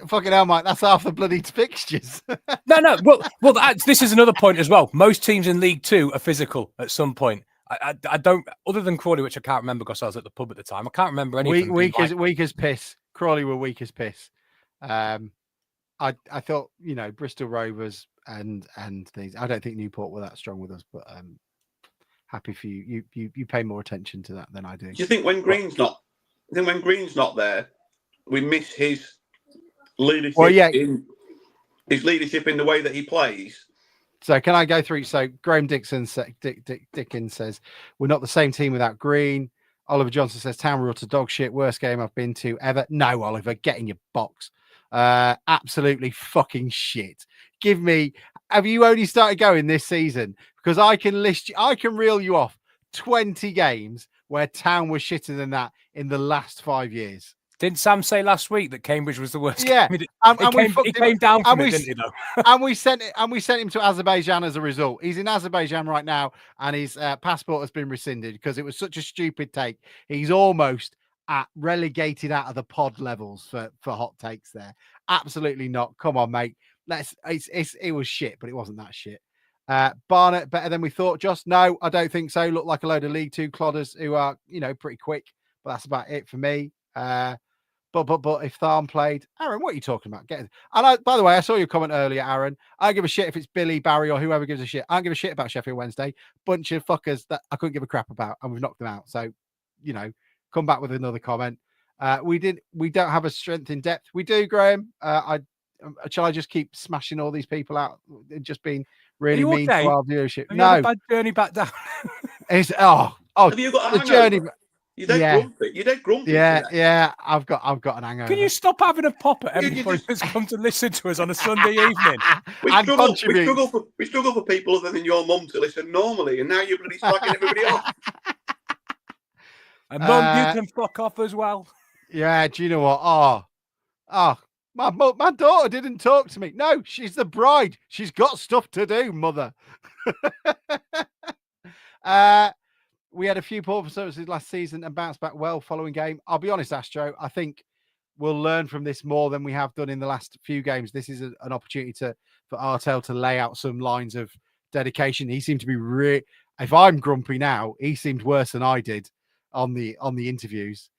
Fucking hell, Mike! That's half the bloody fixtures. No. Well, this is another point as well. Most teams in League 2 are physical at some point. I don't, other than Crawley, which I can't remember because I was at the pub at the time. I can't remember any. Weak as piss. Crawley were weak as piss. I thought Bristol Rovers and things. I don't think Newport were that strong with us, but happy for you. You pay more attention to that than I do. Do you think when Green's not? Then when Green's not there, we miss his leadership. Well, yeah. In his leadership in the way that he plays. So can I go through? So Graham Dickens says we're not the same team without Green. Oliver Johnson says Town were utter dog shit. Worst game I've been to ever. No, Oliver, get in your box. Absolutely fucking shit. Have you only started going this season? Because I can reel you off 20 games where Town was shitter than that in the last 5 years. Didn't Sam say last week that Cambridge was the worst? Yeah, he came down from it, didn't he? Though, and we sent him to Azerbaijan as a result. He's in Azerbaijan right now, and his passport has been rescinded because it was such a stupid take. He's almost relegated out of the pod levels for hot takes there. Absolutely not. Come on, mate. It was shit, but it wasn't that shit. Barnet better than we thought. Just no, I don't think so. Look like a load of League 2 clodders who are pretty quick, but that's about it for me. But if Tharn played, Aaron, what are you talking about? By the way, I saw your comment earlier, Aaron. I don't give a shit if it's Billy, Barry, or whoever gives a shit. I don't give a shit about Sheffield Wednesday. Bunch of fuckers that I couldn't give a crap about, and we've knocked them out. So, come back with another comment. We don't have a strength in depth. We do, Graham. Shall I just keep smashing all these people out? Just being really mean to our viewership. Have you had a bad journey back down? Have you got the journey? You don't grumpy. You don't grumpy. Yeah. I've got an hangover. Can you stop having a pop at everybody who's come to listen to us on a Sunday evening? We struggle for people other than your mum to listen normally, and now you're bloody slagging everybody off. And Mum, you can fuck off as well. Yeah. Do you know what? My daughter didn't talk to me. No, she's the bride. She's got stuff to do, mother. We had a few poor performances last season and bounced back well following game. I'll be honest, Astro, I think we'll learn from this more than we have done in the last few games. This is an opportunity for Artell to lay out some lines of dedication. He seemed to be if I'm grumpy now, he seemed worse than I did on the interviews.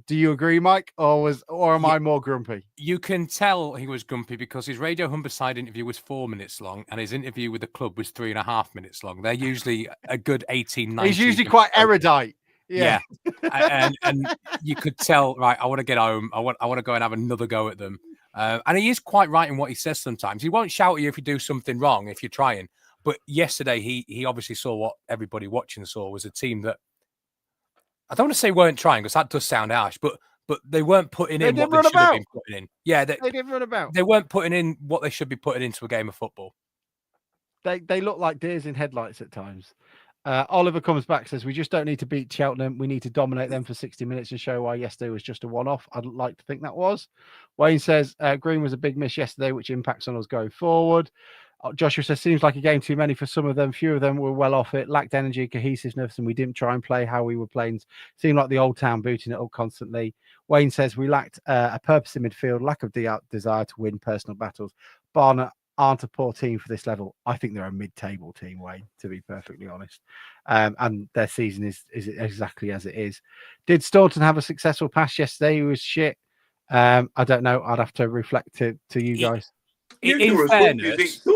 Do you agree, Mike, or am I more grumpy? You can tell he was grumpy because his Radio Humberside interview was 4 minutes long and his interview with the club was 3.5 minutes long. They're usually a good 18, 19. He's usually quite erudite. Yeah. and you could tell, right, I want to get home. I want to go and have another go at them. And he is quite right in what he says sometimes. He won't shout at you if you do something wrong, if you're trying. But yesterday, he obviously saw what everybody watching saw was a team that, I don't want to say weren't trying because that does sound harsh, but they weren't putting in what they should have been putting in. Yeah, they didn't run about. They weren't putting in what they should be putting into a game of football. They look like deers in headlights at times. Oliver comes back, says we just don't need to beat Cheltenham. We need to dominate them for 60 minutes and show why yesterday was just a one-off. I'd like to think that was. Wayne says Green was a big miss yesterday, which impacts on us going forward. Joshua says, seems like a game too many for some of them. Few of them were well off it, lacked energy, cohesiveness, and we didn't try and play how we were playing. Seemed like the old town booting it up constantly. Wayne says, we lacked a purpose in midfield, lack of desire to win personal battles. Barnet aren't a poor team for this level. I think they're a mid-table team, Wayne, to be perfectly honest. And their season is exactly as it is. Did Staunton have a successful pass yesterday? He was shit. I don't know. I'd have to reflect to you guys. In fairness,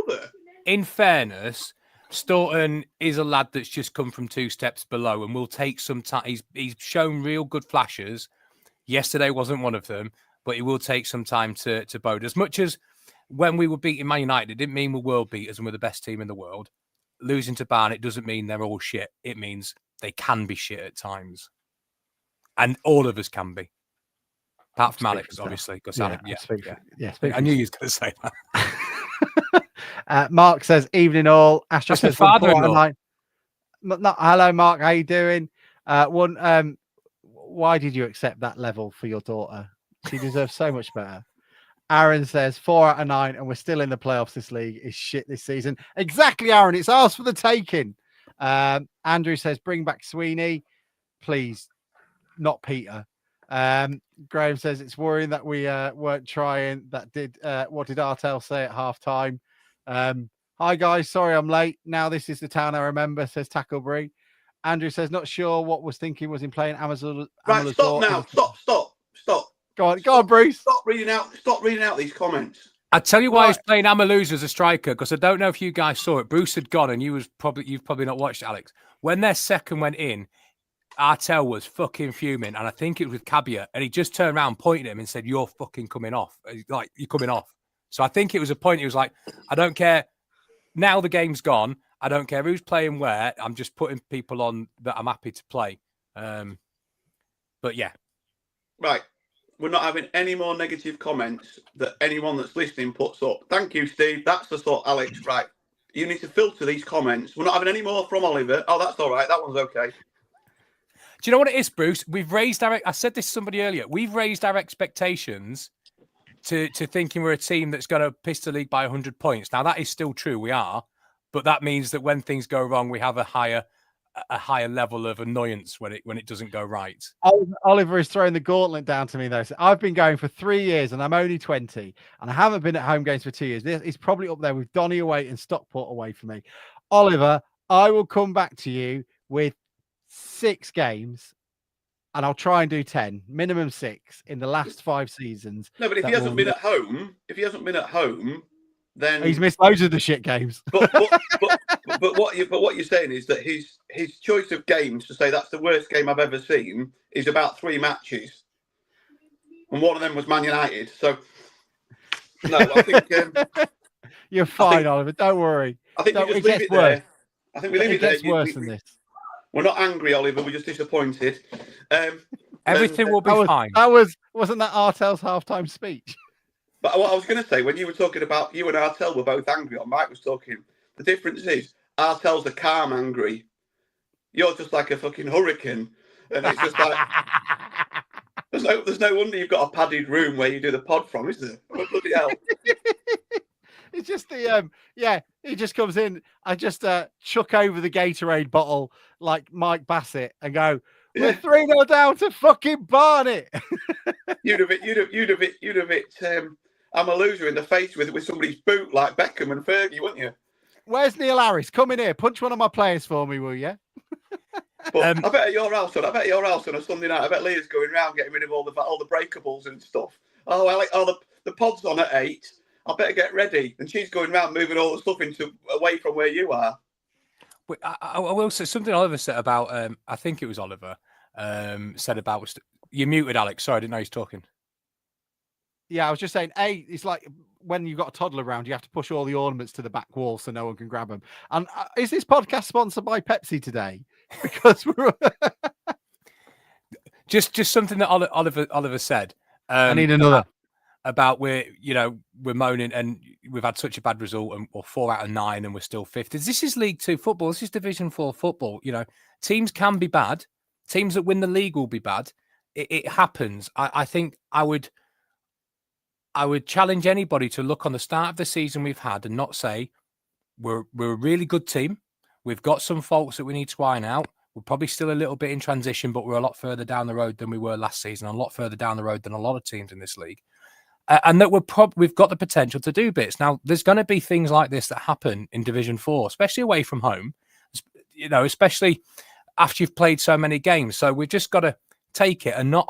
in fairness, Staunton is a lad that's just come from 2 steps below and will take some time. He's shown real good flashes. Yesterday wasn't one of them, but it will take some time to bode. As much as when we were beating Man United, it didn't mean we're world beaters and we're the best team in the world. Losing to Barnet doesn't mean they're all shit. It means they can be shit at times. And all of us can be. Apart from Alex, obviously. Because I knew you was going to say that. Mark says, evening all. Astro That's my says, 4 out of father-in-law. 9. Hello, Mark. How you doing? Why did you accept that level for your daughter? She deserves so much better. Aaron says 4 out of 9, and we're still in the playoffs. This league is shit this season. Exactly, Aaron. It's ours for the taking. Andrew says, bring back Sweeney. Please, not Peter. Graham says it's worrying that we weren't trying. What did Artel say at half time? Hi, guys. Sorry I'm late. Now this is the town I remember, says Tacklebury. Andrew says, not sure what was thinking was in playing Amazon. Right, stop now. Stop. Go on, Bruce. Stop reading out these comments. I tell you why he's playing Amaluz as a striker, because I don't know if you guys saw it. Bruce had gone, and you've probably not watched it, Alex. When their second went in, Artel was fucking fuming, and I think it was with Cabia, and he just turned around, pointed at him, and said, "You're fucking coming off. Like, you're coming off." So I think it was a point. He was like, "I don't care. Now the game's gone. I don't care who's playing where. I'm just putting people on that I'm happy to play." But yeah, right. We're not having any more negative comments that anyone that's listening puts up. Thank you, Steve. That's the sort, Alex. Right. You need to filter these comments. We're not having any more from Oliver. Oh, that's all right. That one's okay. Do you know what it is, Bruce? We've raised I said this to somebody earlier. We've raised our expectations to thinking we're a team that's going to piss the league by 100 points. Now, that is still true. We are. But that means that when things go wrong, we have a higher level of annoyance when it doesn't go right. Oliver is throwing the gauntlet down to me, though. So I've been going for 3 years, and I'm only 20, and I haven't been at home games for 2 years. This is probably up there with Donny away and Stockport away for me. Oliver, I will come back to you with 6 games, and I'll try and do 10, minimum 6 in the last 5 seasons. No, but if he hasn't been at home, then he's missed loads of the shit games. But what you're saying is that his choice of games to say that's the worst game I've ever seen is about 3 matches, and one of them was Man United. So no, I think you're fine, Oliver. Don't worry. I think we just leave it there. I think we leave it there. It gets worse than this. We're not angry, Oliver. We're just disappointed. Everything will be fine. Wasn't that Artel's halftime speech? But what I was going to say, when you were talking about you and Artel were both angry, or Mike was talking, the difference is Artel's a calm angry. You're just like a fucking hurricane. And it's just like, there's no wonder you've got a padded room where you do the pod from, is there? Oh, bloody hell. It's just he just comes in. I just chuck over the Gatorade bottle like Mike Bassett and go, we're 3-0 down to fucking Barnet. You'd have hit I'm a loser in the face with somebody's boot like Beckham and Fergie, wouldn't you? Where's Neil Harris? Come in here. Punch one of my players for me, will you? But I bet at your house on a Sunday night, I bet Leah's going around getting rid of all the breakables and stuff. Oh, the pod's on at 8. I better get ready. And she's going around moving all the stuff away from where you are. I will say something Oliver said about, I think it was Oliver, said about, you muted, Alex. Sorry, I didn't know he was talking. Yeah, I was just saying, it's like when you've got a toddler around, you have to push all the ornaments to the back wall so no one can grab them. And is this podcast sponsored by Pepsi today? Because we're just something that Oliver said. I need another. About we're moaning and we've had such a bad result, or 4 out of 9 and we're still 5th. This is League 2 football. This is Division 4 football. Teams can be bad. Teams that win the league will be bad. It happens. I think I would challenge anybody to look on the start of the season we've had and not say we're a really good team. We've got some faults that we need to iron out. We're probably still a little bit in transition, but we're a lot further down the road than we were last season, and a lot further down the road than a lot of teams in this league. And that we've got the potential to do bits. Now, there's going to be things like this that happen in Division 4, especially away from home, especially after you've played so many games. So we've just got to take it and not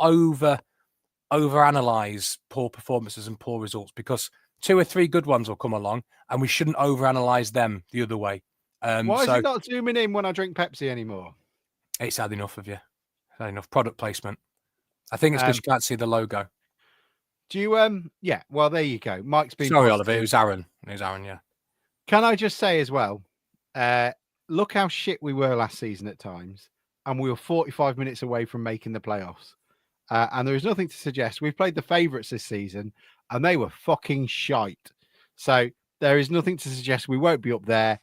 overanalyze poor performances and poor results, because 2 or 3 good ones will come along, and we shouldn't overanalyze them the other way. Why is so it not zooming in when I drink Pepsi anymore? it's had enough of you. Had enough product placement. I think it's because you can't see the logo. Do you? Yeah. Well, there you go. Mike's been Sorry, positive. Oliver. It was Aaron. Yeah. Can I just say as well? Look how shit we were last season at times, and we were 45 minutes away from making the playoffs. And there is nothing to suggest we've played the favourites this season, and they were fucking shite. So there is nothing to suggest we won't be up there.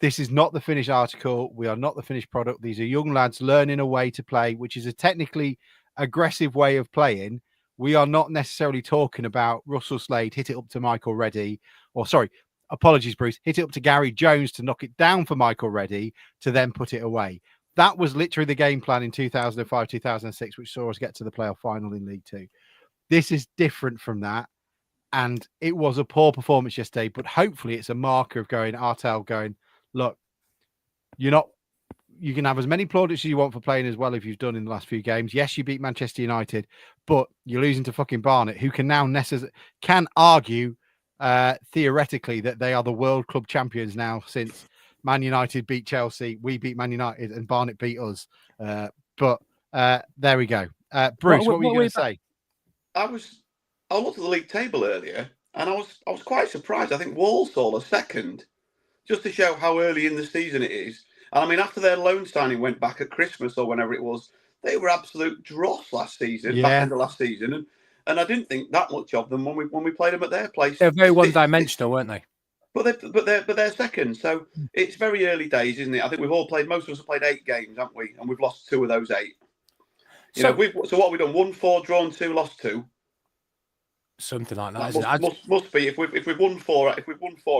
This is not the finished article. We are not the finished product. These are young lads learning a way to play, which is a technically aggressive way of playing. We are not necessarily talking about Russell Slade, hit it up to Michael Reddy, or sorry, apologies, Bruce, hit it up to Gary Jones to knock it down for Michael Reddy to then put it away. That was literally the game plan in 2005, 2006, which saw us get to the playoff final in League Two. This is different from that. And it was a poor performance yesterday, but hopefully it's a marker of Artel going, look, you can have as many plaudits as you want for playing as well if you've done in the last few games. Yes, you beat Manchester United, but you're losing to fucking Barnet, who can now can argue theoretically that they are the World Club champions now since Man United beat Chelsea, we beat Man United, and Barnet beat us. But there we go. Bruce, what were you going to say? I looked at the league table earlier, and I was quite surprised. I think Walsall are second, just to show how early in the season it is. And I mean, after their loan signing went back at Christmas or whenever it was, they were absolute dross last season, back end of last season, and I didn't think that much of them when we played them at their place. They're very one-dimensional, weren't they? But they're second, so it's very early days, isn't it? I think most of us have played 8 games, haven't we? And we've lost 2 of those 8. So what have we done? 1, 4, drawn 2, lost 2. Something like that. Must be if we've won 4,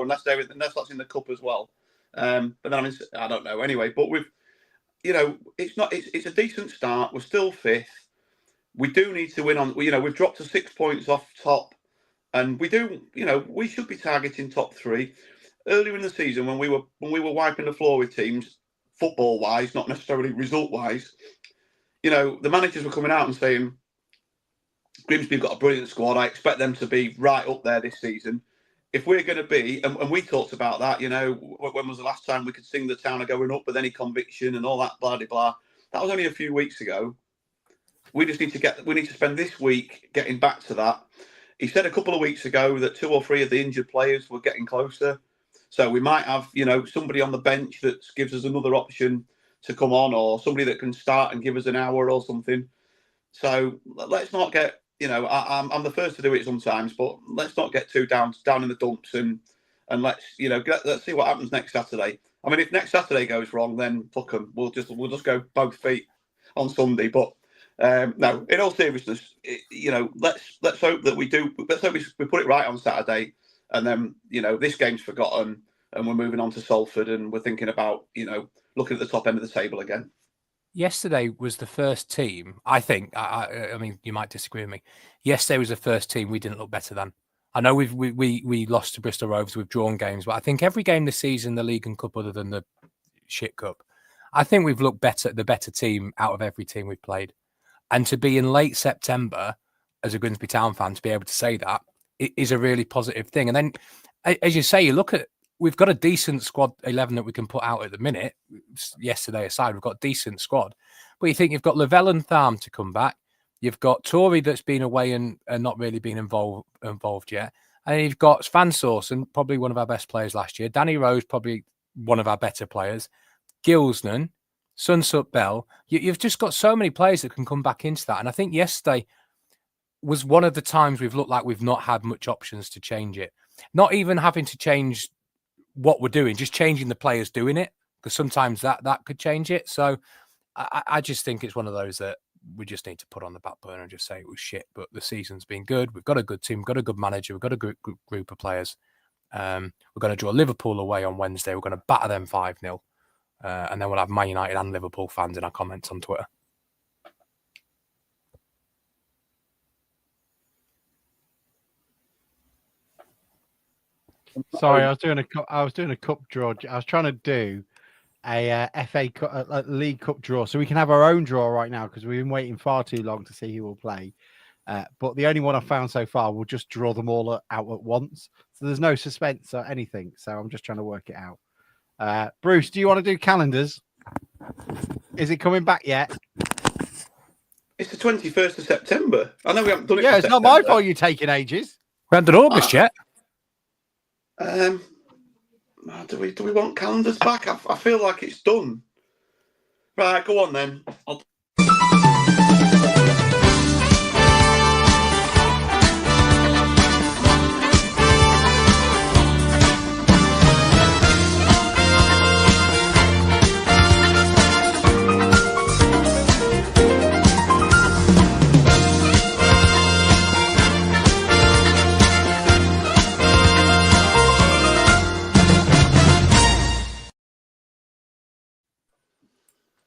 unless that's in the cup as well. But then I don't know. Anyway, but it's a decent start. We're still 5th. We do need to win on. We've dropped to 6 points off top, and we should be targeting top 3. Earlier in the season, when we were wiping the floor with teams, football wise, not necessarily result wise, the managers were coming out and saying, Grimsby have got a brilliant squad. I expect them to be right up there this season. If we're going to be, and we talked about that, when was the last time we could sing the town of going up with any conviction and all that blah blah blah. That was only a few weeks ago. We just need to spend this week getting back to that. He said a couple of weeks ago that 2 or 3 of the injured players were getting closer. So we might have, somebody on the bench that gives us another option to come on, or somebody that can start and give us an hour or something. So let's not get, I'm the first to do it sometimes, but let's not get too down in the dumps and let's see what happens next Saturday. I mean, if next Saturday goes wrong, then fuck them. We'll just go both feet on Sunday. But no, in all seriousness, let's hope that we do. Let's hope we put it right on Saturday, and then this game's forgotten, and we're moving on to Salford, and we're thinking about looking at the top end of the table again. Yesterday was the first team, I think. I mean, you might disagree with me. Yesterday was the first team we didn't look better than. I know we lost to Bristol Rovers, we've drawn games, but I think every game this season, the League and Cup, other than the shit cup, I think we've looked the better team out of every team we've played. And to be in late September as a Grimsby Town fan, to be able to say that, it is a really positive thing. And then, as you say, we've got a decent squad 11 that we can put out at the minute. Yesterday aside, we've got a decent squad. But you think you've got Lavelle and Tharm to come back. You've got Tory that's been away and not really been involved yet. And you've got Van Sausen, probably one of our best players last year. Danny Rose, probably one of our better players. Gilsnan, Sunsup Bell. You've just got so many players that can come back into that. And I think yesterday was one of the times we've looked like we've not had much options to change it. Not even having to change what we're doing, just changing the players doing it, because sometimes that could change it. So I just think it's one of those that we just need to put on the back burner and just say it was shit. But the season's been good. We've got a good team, we've got a good manager, we've got a good group of players. We're going to draw Liverpool away on Wednesday. We're going to batter them 5-0. And then we'll have Man United and Liverpool fans in our comments on Twitter. Sorry, I was doing a cup draw. I was trying to do a FA Cup, a League Cup draw, so we can have our own draw right now because we've been waiting far too long to see who will play. But the only one I've found so far will just draw them all out at once. So there's no suspense or anything. So I'm just trying to work it out. Bruce, do you want to do calendars? Is it coming back yet? It's the 21st of September. I know we haven't done it. Yeah, for it's September. not my fault you're taking ages. We haven't done August yet. Do we want calendars back? I feel like it's done. Right, go on then.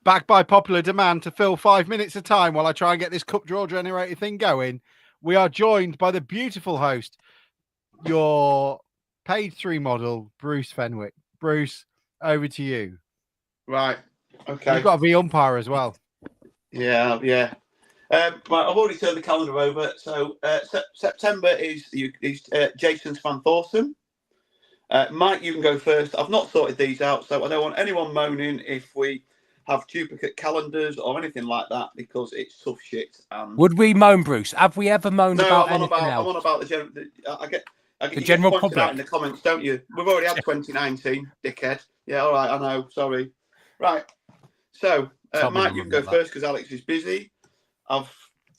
Back by popular demand to fill 5 minutes of time while I try and get this cup draw generator thing going. We are joined by the beautiful host, your page 3 model, Bruce Fenwick. Bruce, over to you. Right. Okay. You've got to be umpire as well. Yeah. Right, I've already turned the calendar over. So September is Jason's Van Thorsen. Mike, you can go first. I've not sorted these out, so I don't want anyone moaning if we have duplicate calendars or anything like that, because it's tough shit. Would we moan, Bruce? Have we ever moaned about anything else? I'm on about I get the general public out in the comments, don't you? We've already had 2019, dickhead. Yeah, all right, I know. Sorry. Right. So, Mike, you can go first because Alex is busy. How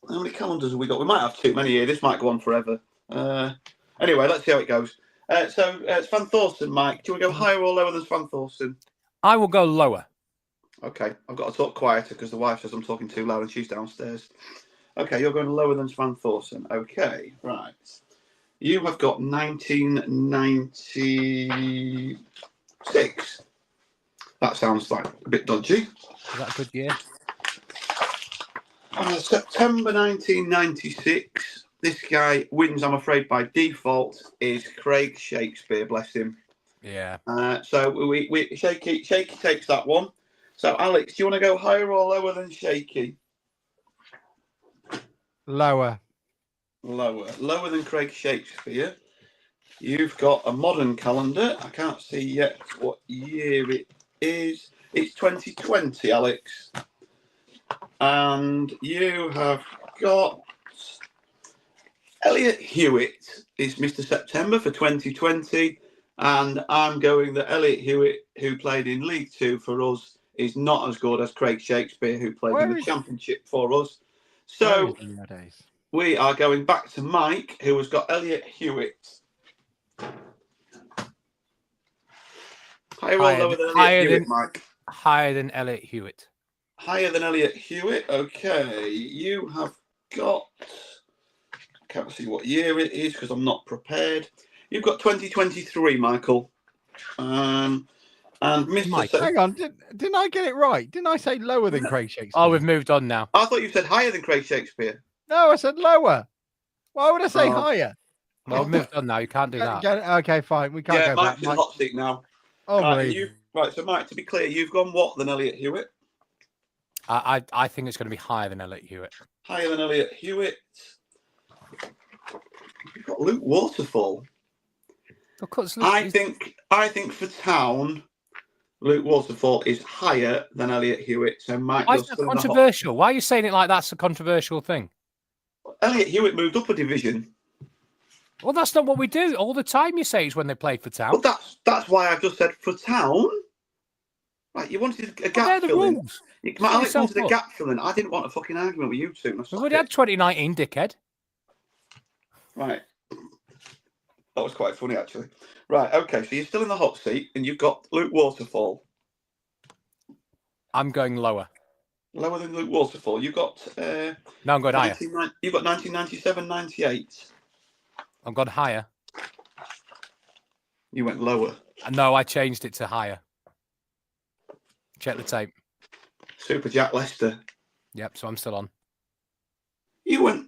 many calendars have we got? We might have too many here. This might go on forever. Anyway, let's see how it goes. So, it's Van Thorsen, Mike. Do you want to go higher or lower than Van Thorsen? I will go lower. Okay, I've got to talk quieter because the wife says I'm talking too loud and she's downstairs. Okay, you're going lower than Van Thorsen. Okay, right. You have got 1996. That sounds like a bit dodgy. Is that a good year? September 1996. This guy wins, I'm afraid, by default, is Craig Shakespeare, bless him. Yeah. So we Shaky takes that one. So, Alex, do you want to go higher or lower than Shaky? Lower. Lower than Craig Shakespeare. You've got a modern calendar. I can't see yet what year it is. It's 2020, Alex. And you have got Elliot Hewitt is Mr. September for 2020. And I'm going that Elliot Hewitt, who played in League Two for us, is not as good as Craig Shakespeare, who played in the Championship for us. So we are going back to Mike, who has got Elliot Hewitt. Higher or lower than Elliot Hewitt, Mike? Higher than Elliot Hewitt. Higher than Elliot Hewitt. Okay. You have got... I can't see what year it is because I'm not prepared. You've got 2023, Michael. And Mr. Mike, hang on, didn't I get it right? Didn't I say lower than Craig Shakespeare? Oh, we've moved on now. I thought you said higher than Craig Shakespeare. No, I said lower. Why would I say higher? Well, we've moved on now. You can't do that. Okay, fine. We can't go Mike's back. in the hot seat now. Oh, right, so Mike, to be clear, you've gone what than Elliot Hewitt? I think it's going to be higher than Elliot Hewitt. Higher than Elliot Hewitt. You've got Luke Waterfall. Of course, I think for Town, Luke Waterfall is higher than Elliot Hewitt. So Mike, why is that controversial? Why are you saying it like that's a controversial thing? Elliot Hewitt moved up a division. Well, that's not what we do all the time. You say it's when they play for Town. Well, that's why I just said for Town. Right, you wanted a gap filling. Alex wanted a gap filling. I didn't want a fucking argument with you two. We've already had 2019, dickhead. Right. That was quite funny, actually. Right, okay, so you're still in the hot seat, and you've got Luke Waterfall. I'm going lower. Lower than Luke Waterfall. You've got... no, I'm going higher. You've got 1997, 98. I've gone higher. You went lower. No, I changed it to higher. Check the tape. Super Jack Lester. Yep, so I'm still on. You went...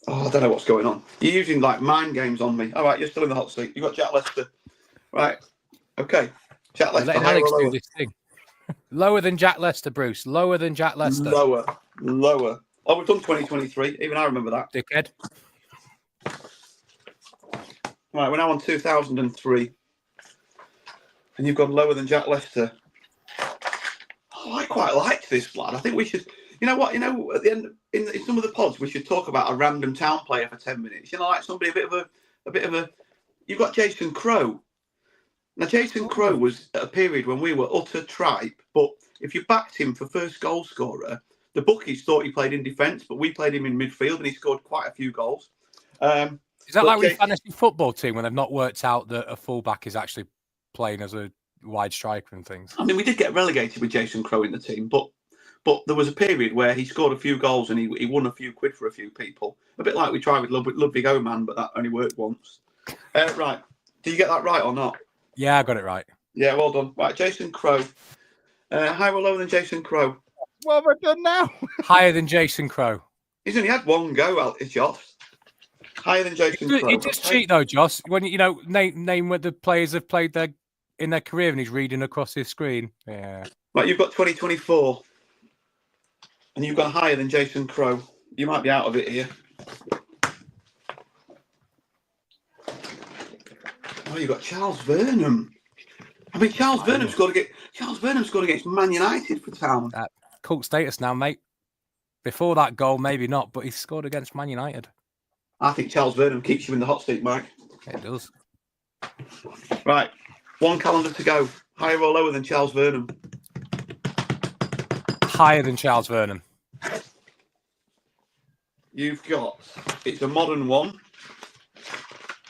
Oh, I don't know what's going on. You're using like mind games on me. All right, you're still in the hot seat. You've got Jack Lester. Right. Okay. Jack Lester. Let Alex do this thing. Lower than Jack Lester, Bruce. Lower than Jack Lester. Lower. Oh, we've done 2023. Even I remember that. Dickhead. Right, we're now on 2003. And you've gone lower than Jack Lester. Oh, I quite liked this lad. I think we should... You know what? At the end, in some of the pods, we should talk about a random town player for 10 minutes. Like somebody a bit of a... You've got Jason Crowe. Now, Jason Crowe was at a period when we were utter tripe, but if you backed him for first goal scorer, the bookies thought he played in defence, but we played him in midfield and he scored quite a few goals. Is that like with fantasy football team when they've not worked out that a fullback is actually playing as a wide striker and things? I mean, we did get relegated with Jason Crowe in the team, but there was a period where he scored a few goals and he won a few quid for a few people. A bit like we tried with Ludwig Oman, but that only worked once. Right. Did you get that right or not? Yeah, I got it right. Yeah, well done. Right, Jason Crowe. Higher or lower than Jason Crowe? What have I done now? Higher than Jason Crowe. He's only had one go at his Joss. Higher than Jason Crowe. He does cheat though, Joss. When name where the players have played in their career, and he's reading across his screen. Yeah. Right, you've got 2024, and you've gone higher than Jason Crowe. You might be out of it here. Oh, you've got Charles Vernam. I mean, Charles Vernam scored against Man United for Town. Cult status now, mate. Before that goal, maybe not, but he scored against Man United. I think Charles Vernam keeps you in the hot seat, Mike. It does. Right, one calendar to go. Higher or lower than Charles Vernam? Higher than Charles Vernam. You've got, it's a modern one,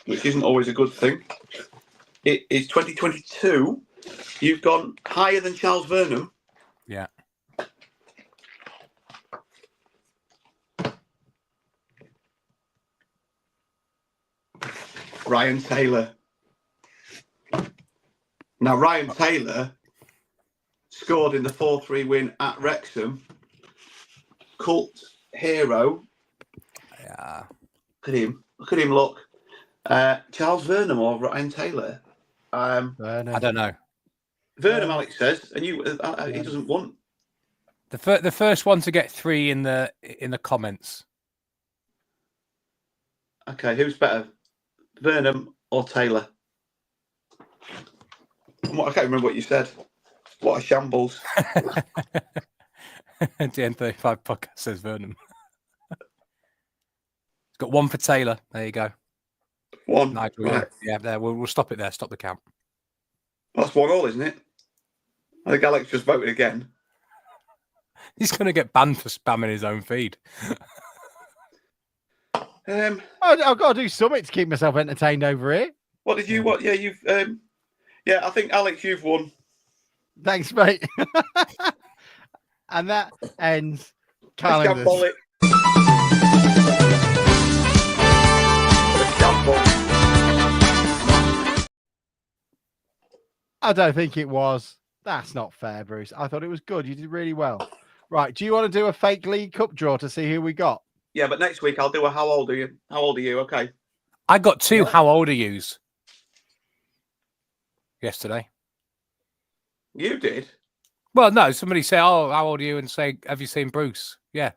which isn't always a good thing. It is 2022. You've gone higher than Charles Vernam. Yeah. Ryan Taylor. Now, Ryan Taylor scored in the 4-3 win at Wrexham. Cult hero. Yeah. Look at him. Look at him look. Charles Vernam or Ryan Taylor? I don't know. Vernam, Alex says, and you. He doesn't want the first one to get 3 in the comments. Okay, who's better, Vernam or Taylor? I can't remember what you said. What a shambles! The N35 podcast says Vernam. It's got 1 for Taylor. There you go. 1. Nigel, right. Yeah, there. We'll stop it there. Stop the count. That's 1-1, isn't it? I think Alex just voted again. He's going to get banned for spamming his own feed. I've got to do something to keep myself entertained over here. What did you? What? Yeah, you've. Yeah, I think Alex, you've won. Thanks, mate. And that ends calendars. I don't think it was. That's not fair, Bruce. I thought it was good. You did really well. Right. Do you want to do a fake League Cup draw to see who we got? Yeah, but next week I'll do a how old are you? How old are you? Okay. I got 2 how old are yous yesterday. You did? Well, no. Somebody say, "Oh, how old are you?" and say, "Have you seen Bruce?" Yeah.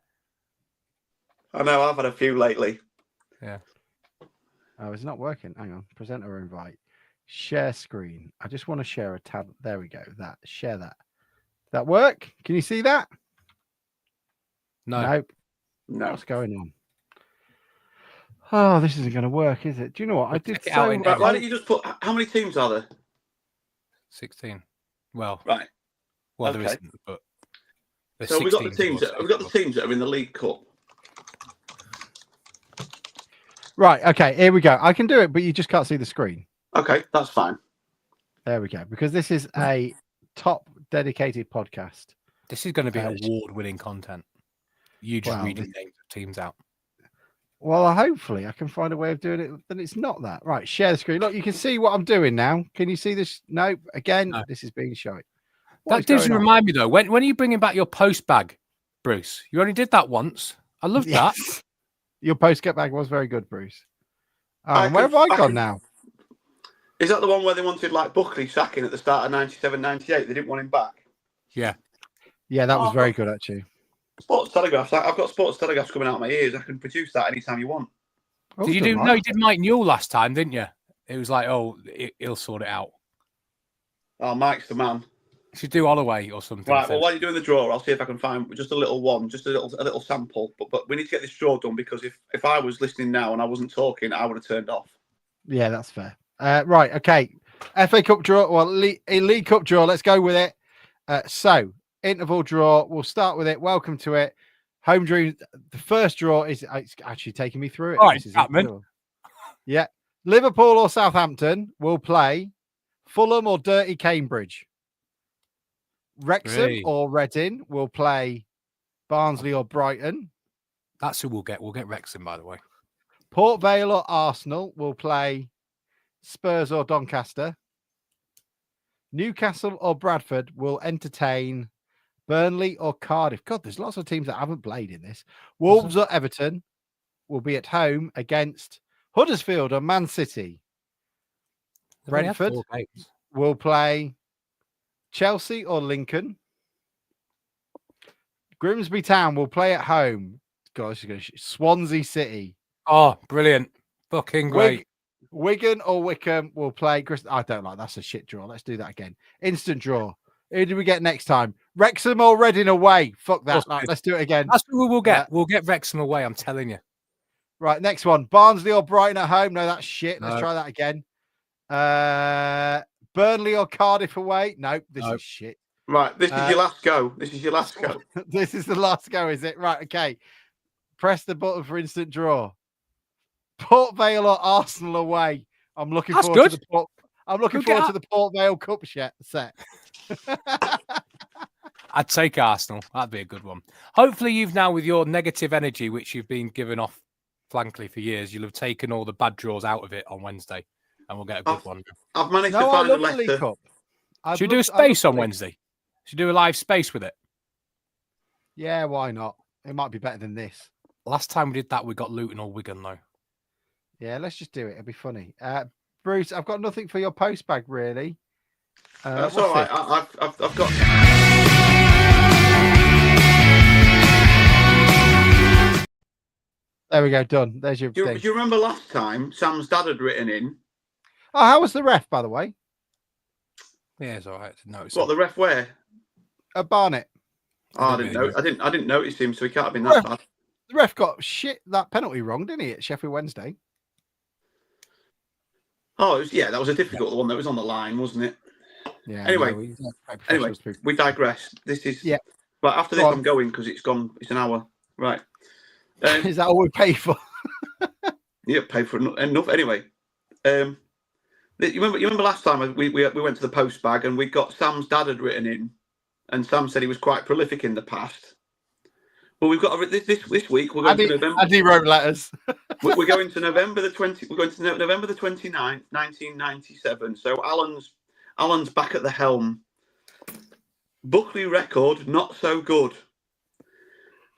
I know. I've had a few lately. Yeah. Oh, it's not working. Hang on. Presenter invite. Share screen. I just want to share a tab. There we go. Share that. That work? Can you see that? No. Nope. No. What's going on? Oh, this isn't going to work, is it? Do you know what? I did so. Right, why don't you just put? How many teams are there? 16. Well. Right. Well, okay. there isn't, but so we've got the teams. We've got the teams that are in the League Cup. Right. Okay. Here we go. I can do it, but you just can't see the screen. Okay, that's fine. There we go. Because this is a top dedicated podcast. This is going to be award-winning content. You just reading names of teams out. Well, hopefully I can find a way of doing it. Then it's not that. Right. Share the screen. Look, you can see what I'm doing now. Can you see this? Nope. Again, no. This is being shown. That does remind me, though. When are you bringing back your post bag, Bruce? You only did that once. I love that. Your post bag was very good, Bruce. Where have I gone now? Is that the one where they wanted like Buckley sacking at the start of 97, 98? They didn't want him back. Yeah. Yeah, that was very good, actually. Sports Telegraphs. I've got Sports Telegraphs coming out of my ears. I can produce that anytime you want. Oh, Did you do? right. No, you did Mike Newell last time, didn't you? It was like, oh, he'll sort it out. Oh, Mike's the man. You should do Holloway or something. Right. Well, while you're doing the draw, I'll see if I can find just a little one, just a little sample. But we need to get this draw done because if I was listening now and I wasn't talking, I would have turned off. Yeah, that's fair. Right. Okay. FA Cup draw. Well, League Cup draw. Let's go with it. So interval draw. We'll start with it. Welcome to it. Home dreams. The first draw is it's actually taking me through it. All right, This is Chapman. incredible. Yeah. Liverpool or Southampton will play Fulham or Dirty Cambridge. Wrexham Hey. or Reading will play Barnsley or Brighton. That's who we'll get. We'll get Wrexham, by the way. Port Vale or Arsenal will play Spurs or Doncaster. Newcastle or Bradford will entertain Burnley or Cardiff. God, there's lots of teams that haven't played in this. Wolves or Everton will be at home against Huddersfield or Man City. They've only had Brentford 4 games. will play Chelsea or Lincoln. Grimsby Town will play at home. Gosh, Swansea City. Oh, brilliant. Fucking great. Wigan or Wickham will play. I don't like that's a shit draw. Let's do that again. Instant draw. Who do we get next time? Wrexham or Reading away? Fuck that. Right, let's do it again. That's who we'll get. We'll get Wrexham away, I'm telling you. Right, next one. Barnsley or Brighton at home? No, that's shit. Let's No. try that again. Burnley or Cardiff away? No, this is shit. Right, this is your last go. This is your last go. This is the last go, is it? Right, okay. Press the button for instant draw. Port Vale or Arsenal away? I'm looking That's forward good. to the Port. I'm looking We'll get forward to the Port Vale Cup set. I'd take Arsenal. That'd be a good one. Hopefully, you've now, with your negative energy, which you've been given off frankly for years, you'll have taken all the bad draws out of it on Wednesday, and we'll get a good one. I've managed to No, I find a love the League letter. Cup. Should we do a space on Wednesday? Should we do a live space with it? Yeah, why not? It might be better than this. Last time we did that, we got Luton or Wigan, though. Yeah, let's just do it. It'll be funny. Bruce, I've got nothing for your post bag, really. That's what's all right. this? I've got. There we go. Done. There's your Do thing. you remember last time Sam's dad had written in? Oh, how was the ref, by the way? Yeah, it's all right. No, it's What the ref where? Barnet. Oh, I didn't know. I didn't notice him, so he can't have been that bad. The ref got that penalty wrong, didn't he, at Sheffield Wednesday? Oh, that was a difficult one that was on the line, wasn't it? Yeah. Anyway, we digress. This is Right, after this, I'm going because it's gone. It's an hour. Right. Is that all we pay for? Yeah, pay for enough. Anyway, you remember last time we went to the post bag and we got Sam's dad had written in, and Sam said he was quite prolific in the past. Well, we've got this week. We're going to November. And he wrote letters. We're going to November the 20th. We're going to November the 29th, 1997. So Alan's back at the helm. Buckley record not so good.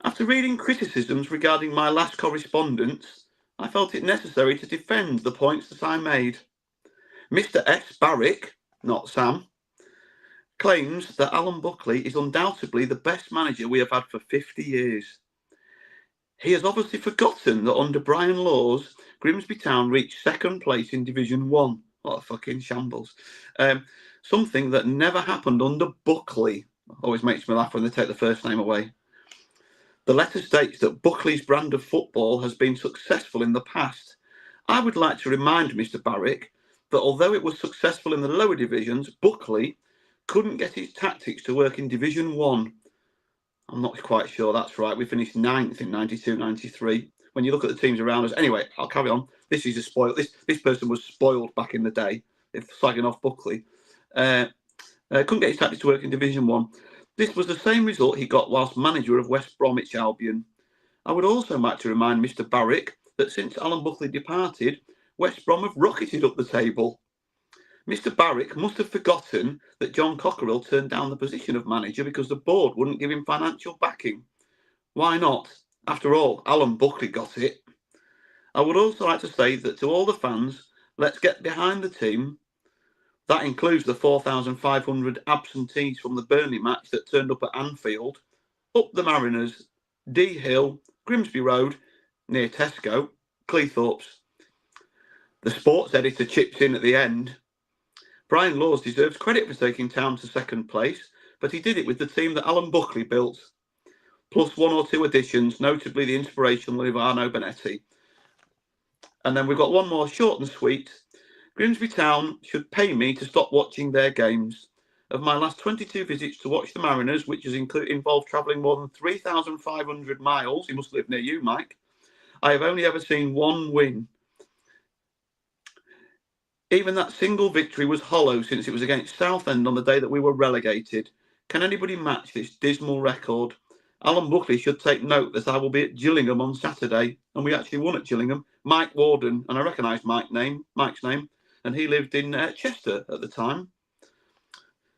After reading criticisms regarding my last correspondence, I felt it necessary to defend the points that I made. Mr. S. Barrick, not Sam, claims that Alan Buckley is undoubtedly the best manager we have had for 50 years. He has obviously forgotten that under Brian Laws, Grimsby Town reached second place in Division 1. What a fucking shambles. Something that never happened under Buckley. Always makes me laugh when they take the first name away. The letter states that Buckley's brand of football has been successful in the past. I would like to remind Mr. Barrick that although it was successful in the lower divisions, Buckley couldn't get his tactics to work in Division 1. I'm not quite sure that's right. We finished 9th in 92-93. When you look at the teams around us. Anyway, I'll carry on. This is a spoil. This person was spoiled back in the day, if slagging off Buckley. Couldn't get his tactics to work in Division 1. This was the same result he got whilst manager of West Bromwich Albion. I would also like to remind Mr. Barrick that since Alan Buckley departed, West Brom have rocketed up the table. Mr. Barrick must have forgotten that John Cockerill turned down the position of manager because the board wouldn't give him financial backing. Why not? After all, Alan Buckley got it. I would also like to say that to all the fans, let's get behind the team. That includes the 4,500 absentees from the Burnley match that turned up at Anfield. up the Mariners, D Hill, Grimsby Road, near Tesco, Cleethorpes. The sports editor chips in at the end. Brian Laws deserves credit for taking Town to second place, but he did it with the team that Alan Buckley built, plus one or two additions, notably the inspirational Ivano Benetti. And then we've got one more, short and sweet. Grimsby Town should pay me to stop watching their games. Of my last 22 visits to watch the Mariners, which has involved travelling more than 3,500 miles, he must live near you, Mike, I have only ever seen one win. Even that single victory was hollow since it was against Southend on the day that we were relegated. Can anybody match this dismal record? Alan Buckley should take note that I will be at Gillingham on Saturday, and we actually won at Gillingham. Mike Warden, and I recognise Mike's name, and he lived in Chester at the time.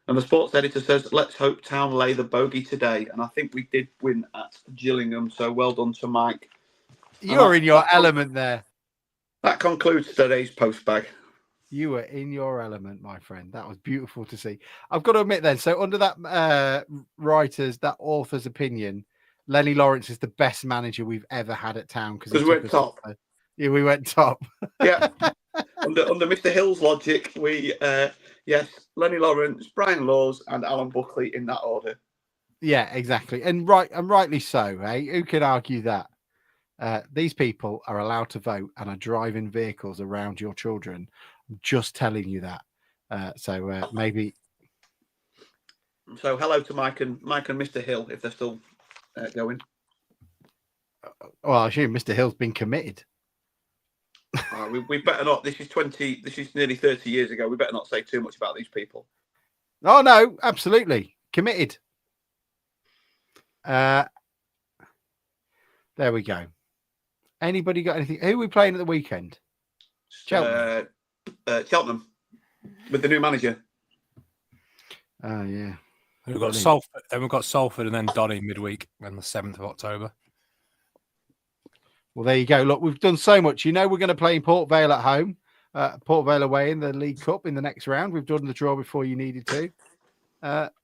And the sports editor says, let's hope Town lay the bogey today. And I think we did win at Gillingham, so well done to Mike. You're in your element there. That concludes today's postbag. You were in your element, my friend. That was beautiful to see. I've got to admit then, so under that that author's opinion, Lenny Lawrence is the best manager we've ever had at Town. Because we went top. Yeah, we went top. Yeah. under Mr. Hill's logic, we, yes, Lenny Lawrence, Brian Laws and Alan Buckley in that order. Yeah, exactly. And rightly so, eh? Who can argue that? These people are allowed to vote and are driving vehicles around your children. I'm just telling you that. So maybe. So hello to Mike and Mr. Hill if they're still going. Well, I assume Mr. Hill's been committed. We better not. This is nearly 30 years ago. We better not say too much about these people. Oh no, absolutely committed. There we go. Anybody got anything? Who are we playing at the weekend? Cheltenham. Cheltenham with the new manager. Oh yeah. We've got Salford, then we've got Salford, and then Donny midweek on the 7th of October. Well, there you go. Look, we've done so much. You know, we're going to play in Port Vale at home, Port Vale away in the League Cup in the next round. We've done the draw before you needed to.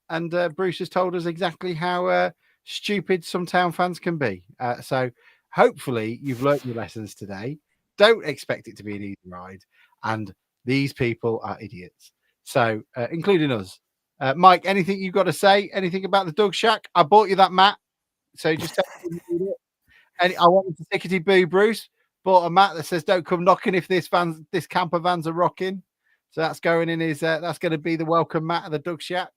And Bruce has told us exactly how stupid some Town fans can be. So hopefully you've learnt your lessons today. Don't expect it to be an easy ride. And these people are idiots. So, including us. Mike, anything you've got to say? Anything about the Doug Shack? I bought you that mat. So just tell me you need it. And I wanted to tickety boo, Bruce. Bought a mat that says "Don't come knocking if this camper vans are rocking." So that's going in his. That's going to be the welcome mat of the Doug Shack.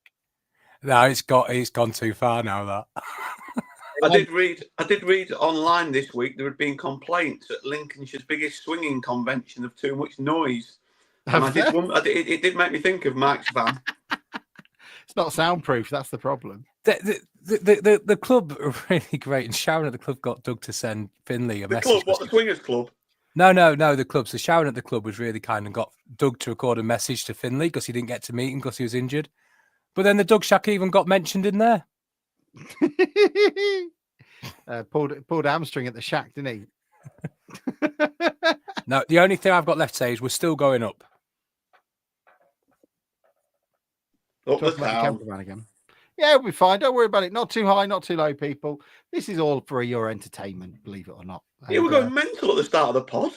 No, it's gone too far now. That I did read online this week there had been complaints at Lincolnshire's biggest swinging convention of too much noise. And it did make me think of Mike's van. It's not soundproof. That's the problem. The club are really great, and Sharon at the club got Doug to send Finley a message. The Swingers Club? No, the club. So Sharon at the club was really kind and got Doug to record a message to Finley because he didn't get to meet him because he was injured. But then the Doug Shack even got mentioned in there. Pulled hamstring at the Shack, didn't he? No, the only thing I've got left to say is we're still going up. Up the Town. Again. Yeah, we'll be fine. Don't worry about it. Not too high, not too low, people. This is all for your entertainment, believe it or not. Yeah, we're going mental at the start of the pod.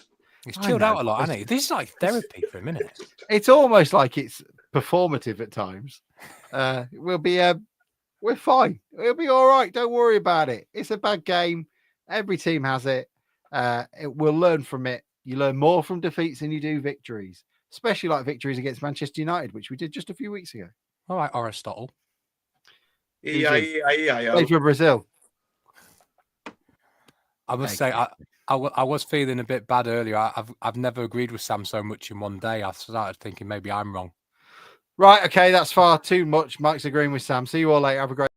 He's chilled out a lot, hasn't he? This is like therapy for a minute. It's almost like it's performative at times. We're fine. It'll be all right. Don't worry about it. It's a bad game. Every team has it. We'll learn from it. You learn more from defeats than you do victories, especially like victories against Manchester United, which we did just a few weeks ago. All right, Aristotle. Play for Brazil. I must say, I was feeling a bit bad earlier. I've never agreed with Sam so much in one day. I started thinking maybe I'm wrong. Right, okay, that's far too much. Mike's agreeing with Sam. See you all later. Have a great